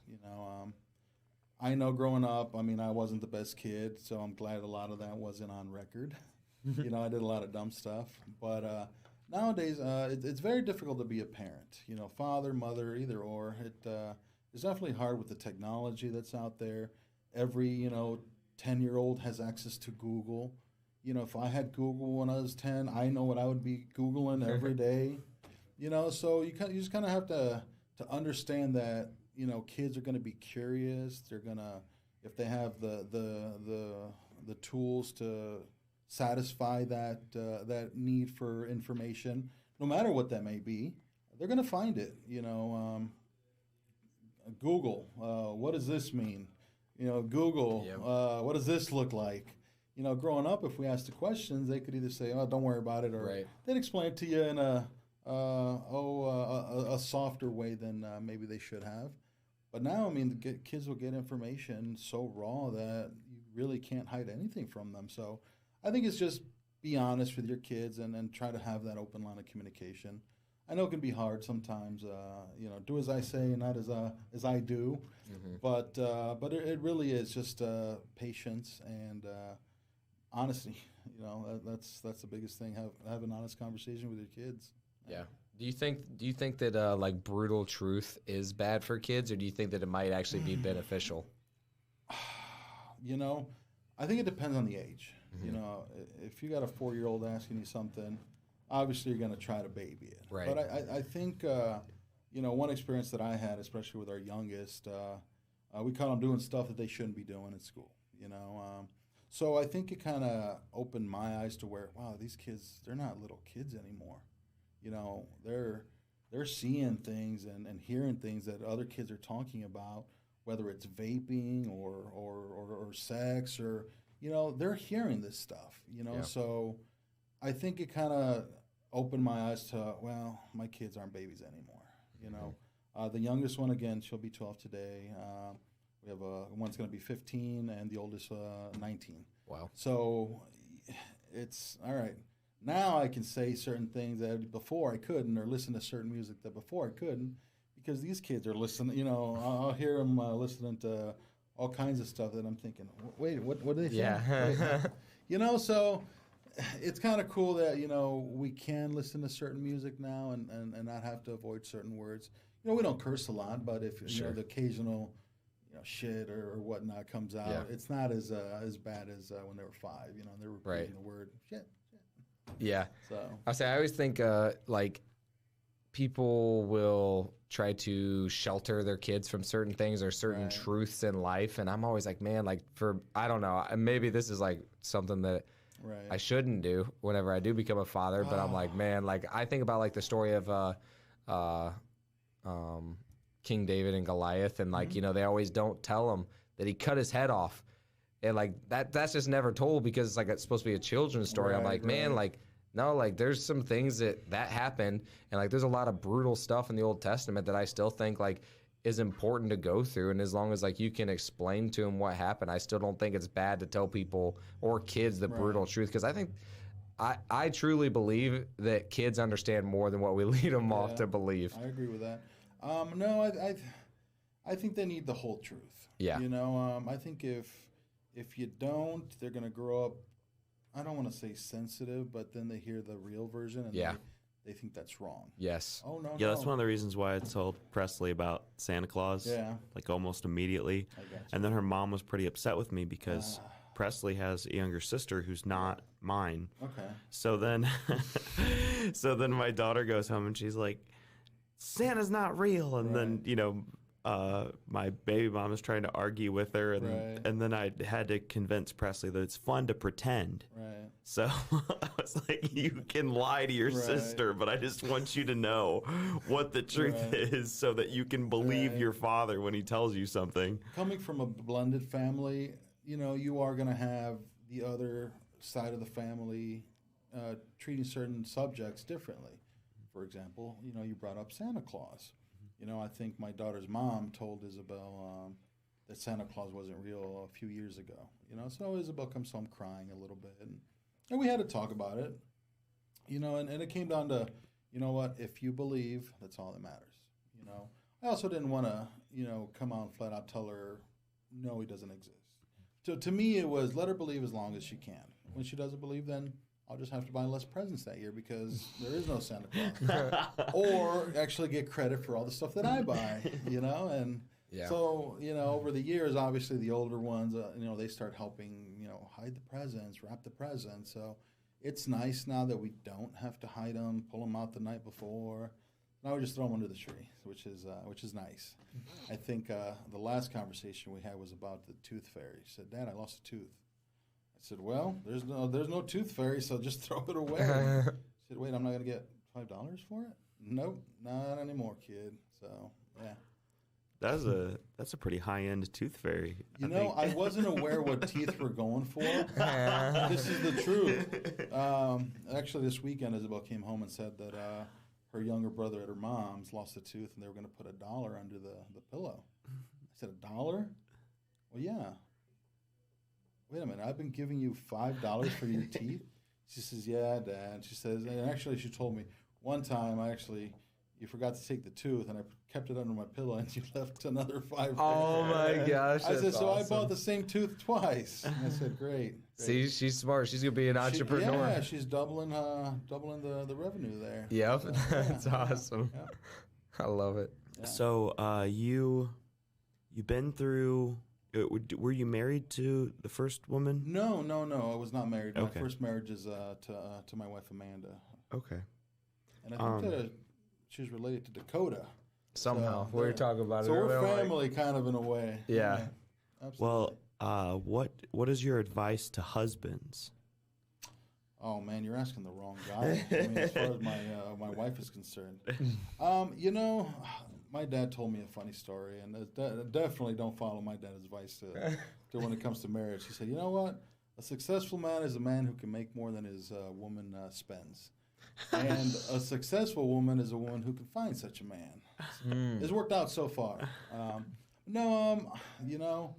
I know growing up, I wasn't the best kid, so I'm glad a lot of that wasn't on record. I did a lot of dumb stuff, but nowadays it's very difficult to be a parent. Father, mother, either or. It's definitely hard with the technology that's out there. Every 10-year-old has access to Google. If I had Google when I was 10, I know what I would be Googling every day. So you just kind of have to understand that kids are going to be curious. They're gonna, if they have the tools to satisfy that need for information, no matter what that may be, they're going to find it. Google, what does this mean? Google, Yep. What does this look like? Growing up, if we asked the questions, they could either say, "Oh, don't worry about it," or Right. they'd explain it to you in a softer way than maybe they should have. But now, the kids will get information so raw that you really can't hide anything from them. So I think it's just be honest with your kids and try to have that open line of communication. I know it can be hard sometimes, do as I say and not as I do. Mm-hmm. But it really is just patience and honesty. That's the biggest thing. Have an honest conversation with your kids. Yeah. Do you think that like brutal truth is bad for kids, or do you think that it might actually be beneficial? I think it depends on the age. Mm-hmm. If you got a 4-year-old asking you something, obviously you're going to try to baby it. Right. But I think, one experience that I had, especially with our youngest, we caught them doing stuff that they shouldn't be doing in school, So I think it kind of opened my eyes to where, wow, these kids, they're not little kids anymore. They're seeing things and hearing things that other kids are talking about, whether it's vaping or sex or, they're hearing this stuff, Yeah. So I think it kind of opened my eyes to, well, my kids aren't babies anymore, The youngest one, again, she'll be 12 today. We have one's going to be 15 and the oldest 19. Wow. So it's all right. Now I can say certain things that before I couldn't, or listen to certain music that before I couldn't, because these kids are listening. I'll hear them listening to all kinds of stuff that I'm thinking, wait, what do they think? Yeah. So it's kind of cool that, we can listen to certain music now and not have to avoid certain words. We don't curse a lot, but if Sure. the occasional shit or whatnot comes out, Yeah. it's not as bad as when they were 5. They were repeating Right. the word shit. Yeah. So I always think like people will try to shelter their kids from certain things or certain Right. truths in life, and I'm always like, man, like I don't know, maybe this is like something that right. I shouldn't do whenever I do become a father, but I'm like, man, like I think about like the story of King David and Goliath, and like they always don't tell him that he cut his head off, and like that's just never told because it's like it's supposed to be a children's story. I'm Right, like, man, right. like no, like there's some things that happened, and like there's a lot of brutal stuff in the Old Testament that I still think like is important to go through, and as long as like you can explain to them what happened, I still don't think it's bad to tell people or kids the brutal truth, because I think I truly believe that kids understand more than what we lead them off to believe. I agree with that. No, I think they need the whole truth. Yeah. I think if you don't, they're going to grow up, I don't want to say sensitive, but then they hear the real version and they think that's wrong. Yes. Oh, no, Yeah, no. that's one of the reasons why I told Presley about Santa Claus, Yeah. like almost immediately. I got you. And then her mom was pretty upset with me because Presley has a younger sister who's not mine. Okay. So then, so then my daughter goes home and she's like, Santa's not real. And then, you know, my baby mom is trying to argue with her, and then I had to convince Presley that it's fun to pretend. Right. So I was like, you can lie to your sister, but I just want you to know what the truth is so that you can believe your father when he tells you something. Coming from a blended family, you know, you are going to have the other side of the family treating certain subjects differently. For example, you know, you brought up Santa Claus. You know, I think my daughter's mom told Isabel that Santa Claus wasn't real a few years ago. You know, so Isabel comes home crying a little bit, and we had to talk about it. You know, and it came down to, you know what, if you believe, that's all that matters. You know, I also didn't want to, you know, come out and flat out tell her, no, he doesn't exist. So to me, it was let her believe as long as she can. When she doesn't believe, then I'll just have to buy less presents that year because there is no Santa Claus. Or actually get credit for all the stuff that I buy, you know? And so, you know, over the years, obviously the older ones, you know, they start helping, you know, hide the presents, wrap the presents. So it's nice now that we don't have to hide them, pull them out the night before. Now we just throw them under the tree, which is nice. I think the last conversation we had was about the tooth fairy. She said, Dad, I lost a tooth. I said, well, there's no tooth fairy, so just throw it away. I said, wait, I'm not going to get $5 for it? Nope, not anymore, kid. So, yeah. That's a pretty high-end tooth fairy. You know, I wasn't aware what teeth were going for. This is the truth. Actually, this weekend, Isabel came home and said that her younger brother at her mom's lost a tooth, and they were going to put $1 under the pillow. I said, $1? Well, yeah. Wait a minute, I've been giving you $5 for your teeth? She says, yeah, Dad. She says, and actually she told me, one time you forgot to take the tooth, and I kept it under my pillow, and you left another $5. Oh, my gosh. I said, so awesome. I bought the same tooth twice. And I said, great. See, she's smart. She's going to be an entrepreneur. Yeah, she's doubling the revenue there. Yep, So, that's awesome. Yeah. I love it. Yeah. So you've been through... Were you married to the first woman? No. I was not married. Okay. My first marriage is to my wife Amanda. Okay. And I think that she's related to Dakota. Somehow, So, we were talking about so it. we're earlier, family, kind of in a way. Yeah. Absolutely. Well, what is your advice to husbands? Oh man, you're asking the wrong guy. I mean, as far as my wife is concerned, you know, my dad told me a funny story, and definitely don't follow my dad's advice to when it comes to marriage. He said, you know what? A successful man is a man who can make more than his woman spends. And a successful woman is a woman who can find such a man. It's worked out so far. You know,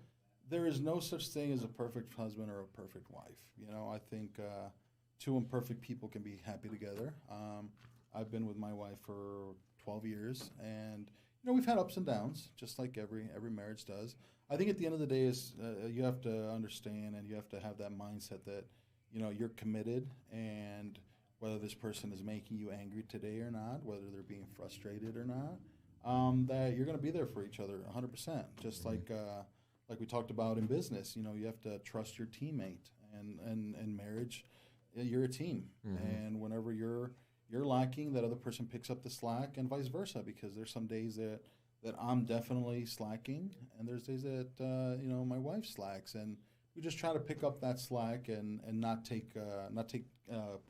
there is no such thing as a perfect husband or a perfect wife. You know, I think two imperfect people can be happy together. I've been with my wife for 12 years, and you know, we've had ups and downs, just like every marriage does. I think at the end of the day is you have to understand, and you have to have that mindset that, you know, you're committed, and whether this person is making you angry today or not, whether they're being frustrated or not, that you're going to be there for each other 100%. Just like we talked about in business, you know, you have to trust your teammate, and in marriage, you're a team, and whenever you're lacking, that other person picks up the slack, and vice versa, because there's some days that I'm definitely slacking, and there's days that you know, my wife slacks, and we just try to pick up that slack and not take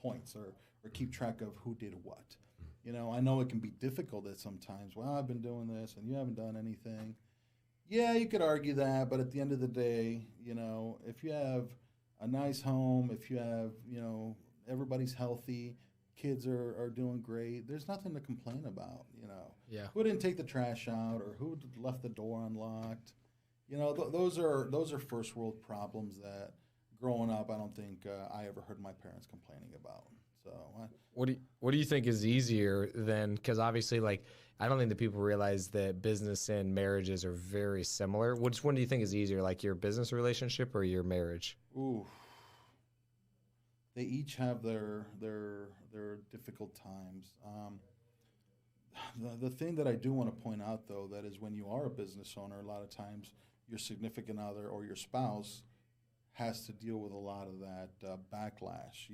points or keep track of who did what. You know, I know it can be difficult at sometimes. Well, I've been doing this, and you haven't done anything. Yeah, you could argue that, but at the end of the day, you know, if you have a nice home, if you have, you know, everybody's healthy, kids are doing great, there's nothing to complain about, you know. Yeah. Who didn't take the trash out, or who left the door unlocked? You know, those are first world problems that growing up, I don't think I ever heard my parents complaining about. So what do you think is easier than, because obviously, like, I don't think that people realize that business and marriages are very similar. Which one do you think is easier, like your business relationship or your marriage? Ooh. They each have their difficult times. The thing that I do want to point out, though, that is when you are a business owner, a lot of times your significant other or your spouse has to deal with a lot of that backlash,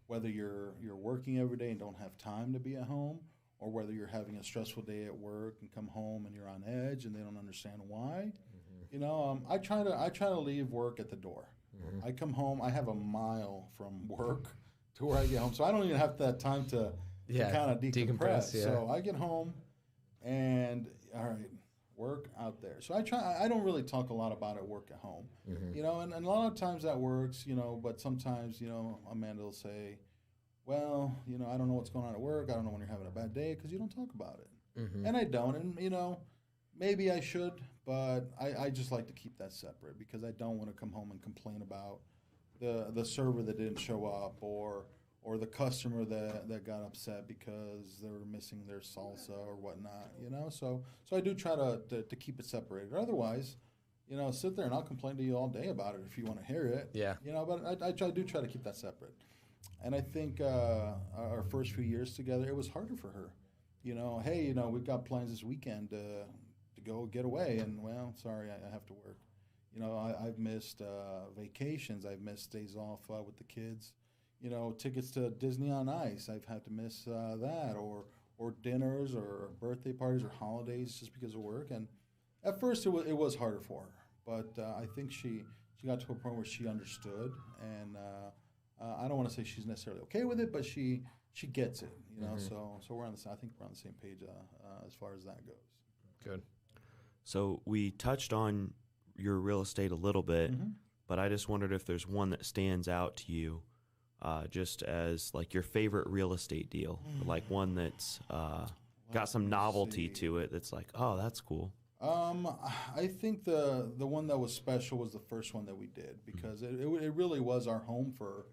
whether you're working every day and don't have time to be at home, or whether you're having a stressful day at work and come home and you're on edge and they don't understand why. I try to leave work at the door. I come home, I have a mile from work to where I get home, so I don't even have that time to kind of decompress. So I get home and all right, work out there. So I don't really talk a lot about it, work at home, and a lot of times that works, but sometimes, Amanda will say, well, I don't know what's going on at work. I don't know when you're having a bad day because you don't talk about it. And I don't. And, maybe I should, but I just like to keep that separate because I don't want to come home and complain about the server that didn't show up or the customer that got upset because they were missing their salsa or whatnot, So I do try to keep it separated. Otherwise, sit there and I'll complain to you all day about it if you want to hear it. Yeah. But I do try to keep that separate. And I think our first few years together, it was harder for her. Hey, we've got plans this weekend to go get away, and well, sorry, I have to work. I've missed vacations. I've missed days off with the kids. Tickets to Disney on Ice. I've had to miss that, or dinners, or birthday parties, or holidays just because of work. And at first, it was harder for her, but I think she got to a point where she understood, and I don't want to say she's necessarily okay with it, but she gets it. So we're on the I think we're on the same page as far as that goes. Good. So we touched on your real estate a little bit, but I just wondered if there's one that stands out to you, just as like your favorite real estate deal, or like one that's got some novelty to it. That's like, oh, that's cool. I think the one that was special was the first one that we did because it really was our home for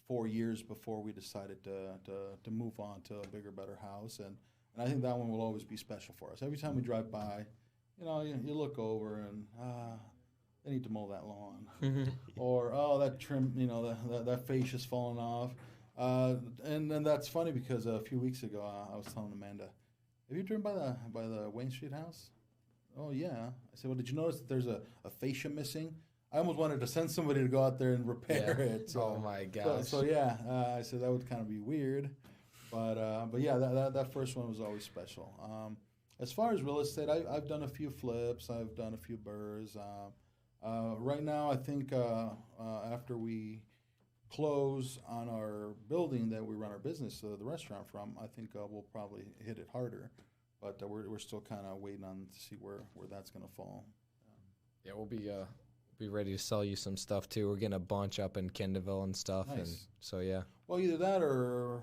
4 years before we decided to move on to a bigger, better house, and I think that one will always be special for us. Every time we drive by, you look over and they need to mow that lawn, or that trim, that fascia's falling off, and that's funny because a few weeks ago I was telling Amanda, have you driven by the Wayne Street house? Oh yeah. I said, well, did you notice that there's a fascia missing? I almost wanted to send somebody to go out there and repair it. So, oh my gosh. So yeah, I said that would kind of be weird, but yeah, that first one was always special. As far as real estate, I've done a few flips, I've done a few burrs. Right now, I think after we close on our building that we run our business, the restaurant from, I think we'll probably hit it harder. But we're still kind of waiting on to see where that's going to fall. Yeah, we'll be ready to sell you some stuff too. We're getting a bunch up in Kendallville and stuff, Nice. and so yeah. Well, either that or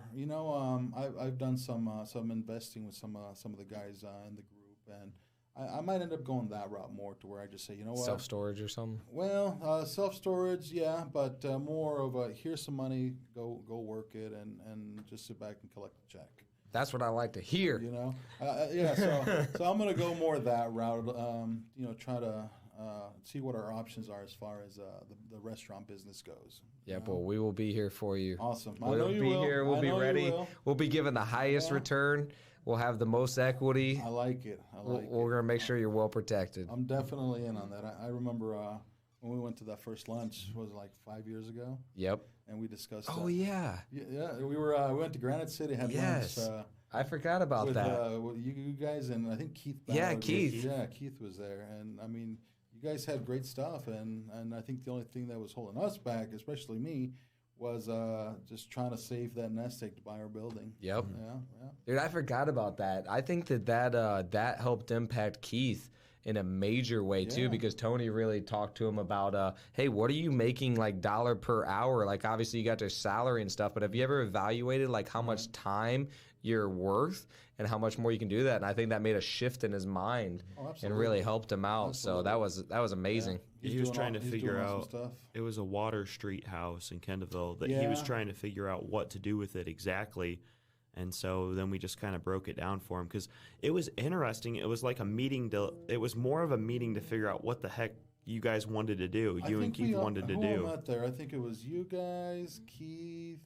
I've done some investing with some of the guys in the group, and I might end up going that route more to where I just say, you know what, Self-storage or something. Well, self-storage, yeah, but more of a here's some money, go work it, and just sit back and collect the check. That's what I like to hear. Yeah. So I'm gonna go more that route. Try to see what our options are as far as the restaurant business goes. Yeah, but we will be here for you. Awesome. We'll be here. We'll be ready. We'll be given the highest return. We'll have the most equity. I like it. We're going to make sure you're well protected. I'm definitely in on that. I remember when we went to that first lunch, was it like 5 years ago? Yep. And we discussed. Oh, yeah. Yeah, we went to Granite City, had lunch. I forgot about that. With you guys and I think Keith. Yeah, Keith. Yeah, Keith was there. And, I mean, you guys had great stuff. And I think the only thing that was holding us back, especially me, was just trying to save that nest egg to buy our building. Yep. Yeah. Dude, I forgot about that. I think that helped impact Keith in a major way too, because Tony really talked to him about, hey, what are you making like dollar per hour? Like obviously you got their salary and stuff, but have you ever evaluated like how much time you're worth and how much more you can do that? And I think that made a shift in his mind and really helped him out. Absolutely. So that was amazing. Yeah. He was trying to figure out, it was a Water Street house in Kendallville that he was trying to figure out what to do with it exactly. And so then we just kind of broke it down for him because it was interesting. It was like a meeting it was more of a meeting to figure out what the heck you guys wanted to do. You and Keith wanted to do. Who met there? I think it was you guys, Keith.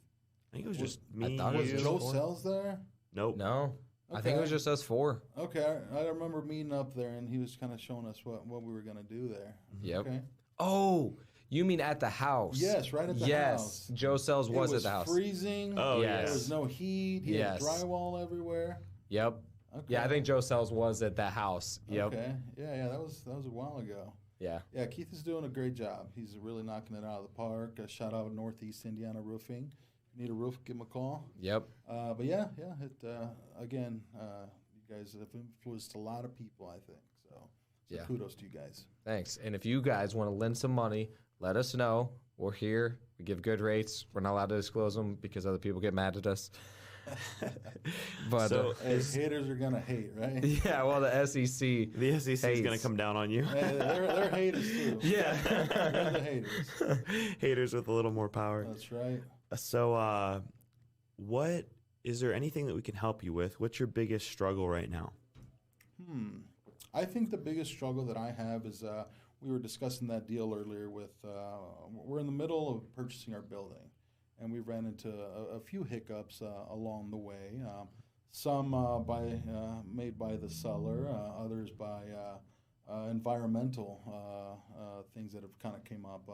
I think it was just me. Was Joe Sells there? Nope. No. Okay. I think it was just us four. Okay. I remember meeting up there, and he was kind of showing us what we were going to do there. Yep. Okay. Oh, You mean at the house? Yes, right at the yes. house. Joe Sells was at the house. It was freezing. Oh, yes. There was no heat. He had drywall everywhere. Yep. Okay. Yeah, I think Joe Sells was at that house. Yep. Okay. Yeah, that was a while ago. Yeah. Yeah, Keith is doing a great job. He's really knocking it out of the park. Shout out Northeast Indiana Roofing. If you need a roof, give him a call. Yep. But yeah, again, you guys have influenced a lot of people, I think. So kudos to you guys. Thanks. And if you guys want to lend some money, let us know. We're here. We give good rates. We're not allowed to disclose them because other people get mad at us. But so haters are gonna hate, right? Yeah, well, the SEC. The SEC is gonna come down on you. They're haters too. Yeah, they're the haters. Haters with a little more power. That's right. So, what is there anything that we can help you with? What's your biggest struggle right now? I think the biggest struggle that I have is we were discussing that deal earlier with we're in the middle of purchasing our building. And we ran into a few hiccups along the way. Some made by the seller, others by environmental things that have kind of came up.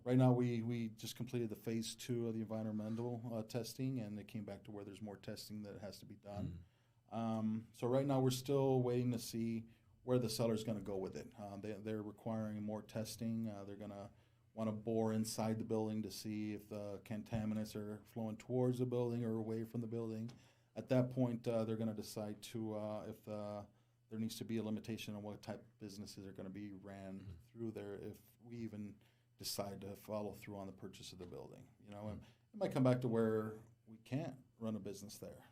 Right now, we just completed the phase 2 of the environmental testing, and it came back to where there's more testing that has to be done. So right now, we're still waiting to see where the seller's going to go with it. They're requiring more testing. They're going to want to bore inside the building to see if the contaminants are flowing towards the building or away from the building. At that point, they're going to decide if there needs to be a limitation on what type of businesses are going to be ran through there if we even decide to follow through on the purchase of the building. And it might come back to where we can't run a business there,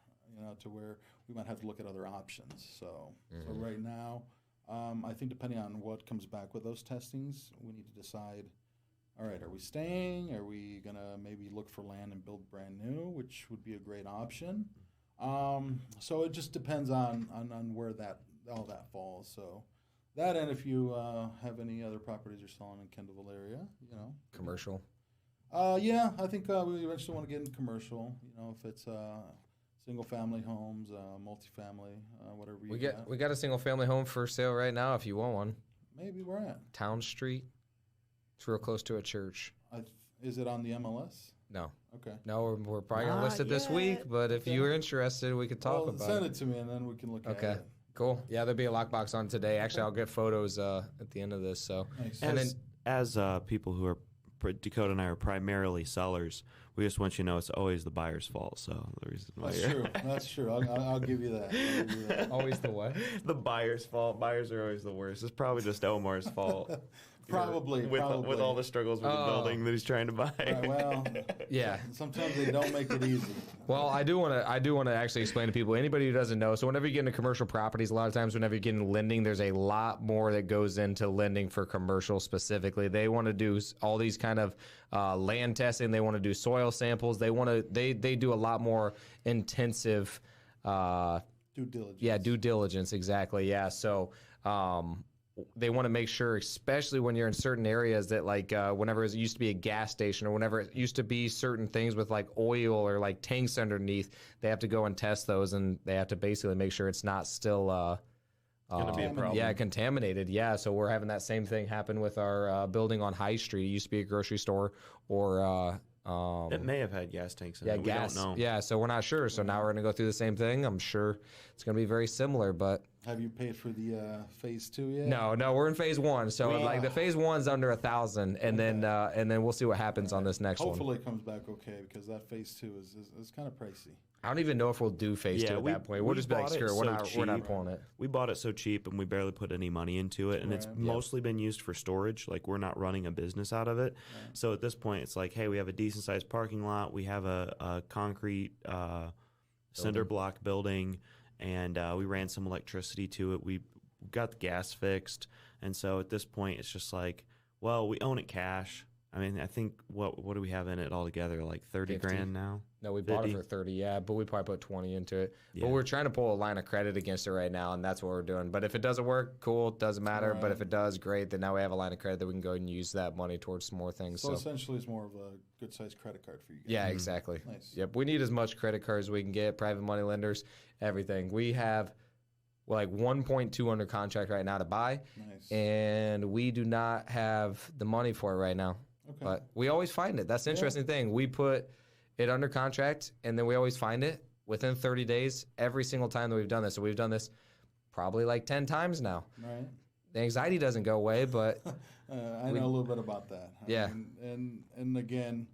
to where we might have to look at other options. So right now, I think depending on what comes back with those testings, we need to decide, all right, are we staying? Are we going to maybe look for land and build brand new, which would be a great option? So it just depends on where all that falls. So that, and if you have any other properties you're selling in Kendallville area, Commercial. Yeah, I think we eventually want to get in commercial. If it's single family homes, multifamily, whatever We got a single family home for sale right now if you want one. Maybe we're at Town Street. It's real close to a church. Is it on the MLS? No. Okay. No, we're probably going to list it this week, but if you're interested, we could talk about send it. it to me, and then we can look at it. Okay, cool. Yeah, there'll be a lockbox on today. Actually, I'll get photos at the end of this. So, Nice. And As people who are Dakota and I are primarily sellers, we just want you to know it's always the buyer's fault. So the reason why That's true. I'll give you that. always the what? The buyer's fault. Buyers are always the worst. It's probably just Omar's fault. Probably. With all the struggles with the building that he's trying to buy. Right, well, Yeah. sometimes they don't make it easy. Well, I do want to actually explain to people, anybody who doesn't know. So whenever you get into commercial properties, a lot of times whenever you get into lending, there's a lot more that goes into lending for commercial specifically. They want to do all these kind of land testing. They want to do soil samples. They do a lot more intensive Due diligence. Yeah, due diligence, exactly. Yeah, so they want to make sure, especially when you're in certain areas, that whenever it used to be a gas station or whenever it used to be certain things with like oil or like tanks underneath, they have to go and test those, and they have to basically make sure it's not still going to be a problem. Yeah, contaminated. Yeah, so we're having that same thing happen with our building on High Street. It used to be a grocery store, or it may have had gas tanks in yeah, it. We gas. don't know. Yeah, so we're not sure. So now we're going to go through the same thing. I'm sure it's going to be very similar, but Have you paid for the phase 2 yet? no, we're in phase 1. So the phase 1's under 1,000, and then we'll see what happens on this next one. Hopefully it comes back okay, because that phase 2 is kind of pricey. I don't even know if we'll do phase 2 at that point. We'll just be like, bought it screw it, so we're not cheap. pulling it. We bought it so cheap and we barely put any money into it, and it's mostly been used for storage. Like, we're not running a business out of it. Right. So at this point, it's like, hey, we have a decent sized parking lot. We have a concrete cinder block building, and we ran some electricity to it. We got the gas fixed, and so at this point, it's just like, well, we own it cash. I mean, I think what do we have in it altogether? Like 30 grand now? No, we bought it for 30, yeah, but we probably put 20 into it. Yeah. But we're trying to pull a line of credit against it right now, and that's what we're doing. But if it doesn't work, cool, doesn't matter. Right. But if it does, great. Then now we have a line of credit that we can go and use that money towards some more things. So essentially, it's more of a good-sized credit card for you guys. Yeah, exactly. Nice. Yep, we need as much credit cards as we can get, private money lenders, everything. We have like 1.2 under contract right now to buy, Nice. and we do not have the money for it right now. Okay. But we always find it. That's the interesting thing. We put it under contract, and then we always find it within 30 days every single time that we've done this. So we've done this probably like 10 times now. Right. The anxiety doesn't go away, but I know a little bit about that. Yeah. And again,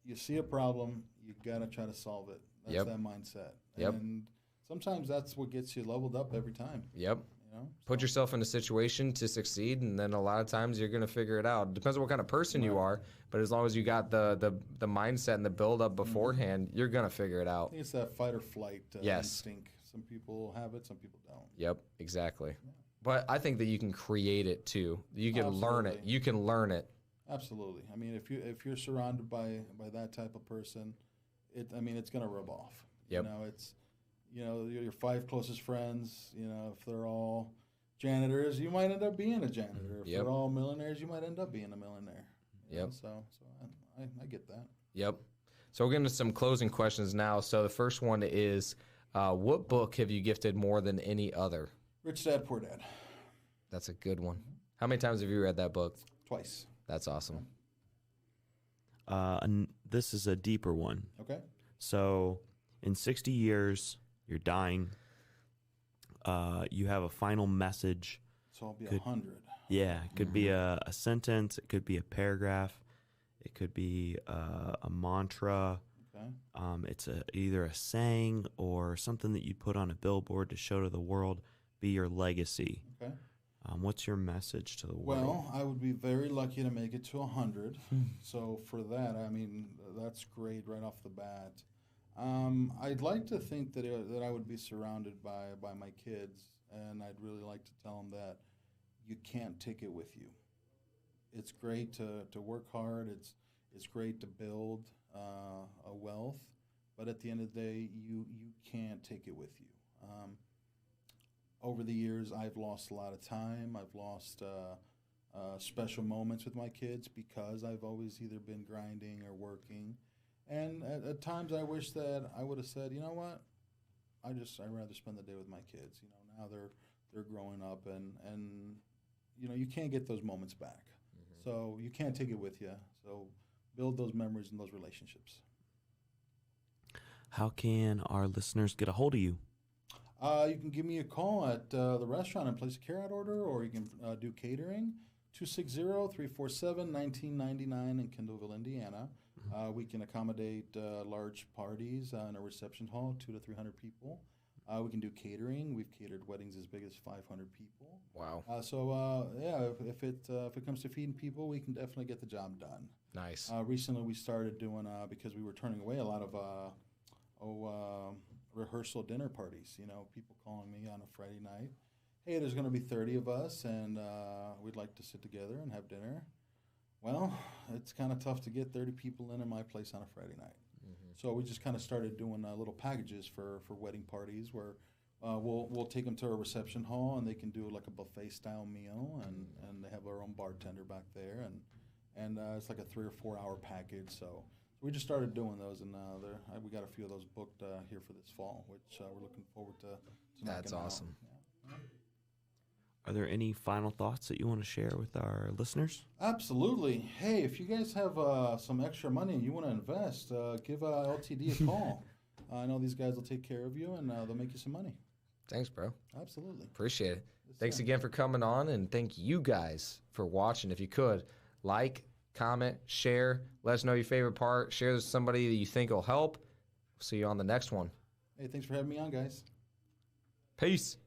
you see a problem, you got to try to solve it. That's that mindset. Yep. And sometimes that's what gets you leveled up every time. Yep. You know? Put yourself in a situation to succeed, and then a lot of times you're going to figure it out. It depends on what kind of person you are, but as long as you got the mindset and the build-up beforehand, you're going to figure it I out. think it's that fight or flight instinct. Some people have it, some people don't. Yep, exactly. But I think that you can create it too. You can learn it. Absolutely. You can learn it. Absolutely. I mean, if you're surrounded by that type of person, it's going to rub off. Yep. It's your 5 closest friends. If they're all janitors, you might end up being a janitor. If they're all millionaires, you might end up being a millionaire. Yep. So I get that. Yep. So we're getting to some closing questions now. So the first one is, what book have you gifted more than any other? Rich Dad, Poor Dad. That's a good one. How many times have you read that book? Twice. That's awesome. And this is a deeper one. Okay. So in 60 years, you're dying. You have a final message. So I'll be 100. Yeah, it could be a sentence. It could be a paragraph. It could be a mantra. Okay. It's either a saying or something that you put on a billboard to show to the world, be your legacy. Okay. What's your message to the world? Well, I would be very lucky to make it to 100. So for that, that's great right off the bat. I'd like to think that I would be surrounded by my kids, and I'd really like to tell them that you can't take it with you. It's great to work hard. It's great to build a wealth, but at the end of the day, you can't take it with you. Over the years, I've lost a lot of time. I've lost special moments with my kids because I've always either been grinding or working. And at times, I wish that I would have said, you know what, I'd rather spend the day with my kids. Now they're growing up, and you can't get those moments back. So you can't take it with you. So build those memories and those relationships. How can our listeners get a hold of you? You can give me a call at the restaurant and place a carryout order, or you can do catering, 260-347-1999 in Kendallville, Indiana. We can accommodate large parties in a reception hall, 200 to 300 people. We can do catering. We've catered weddings as big as 500 people. Wow. If it comes to feeding people, we can definitely get the job done. Nice. Recently, we started doing because we were turning away a lot of rehearsal dinner parties. People calling me on a Friday night, hey, there's going to be 30 of us, and we'd like to sit together and have dinner. Well, it's kind of tough to get 30 people in my place on a Friday night. So we just kind of started doing little packages for wedding parties where we'll take them to a reception hall, and they can do like a buffet style meal, and they have our own bartender back there, and it's like a 3 or 4 hour package. So we just started doing those, and we got a few of those booked here for this fall, which we're looking forward to That's knocking awesome. out. Yeah. Are there any final thoughts that you want to share with our listeners? Absolutely. Hey, if you guys have some extra money and you want to invest, give LTD a call. I know these guys will take care of you, and they'll make you some money. Thanks, bro. Absolutely. Appreciate it. Yes, Thanks sir. again for coming on, and thank you guys for watching. If you could, like, comment, share, let us know your favorite part, share with somebody that you think will help. See you on the next one. Hey, thanks for having me on, guys. Peace.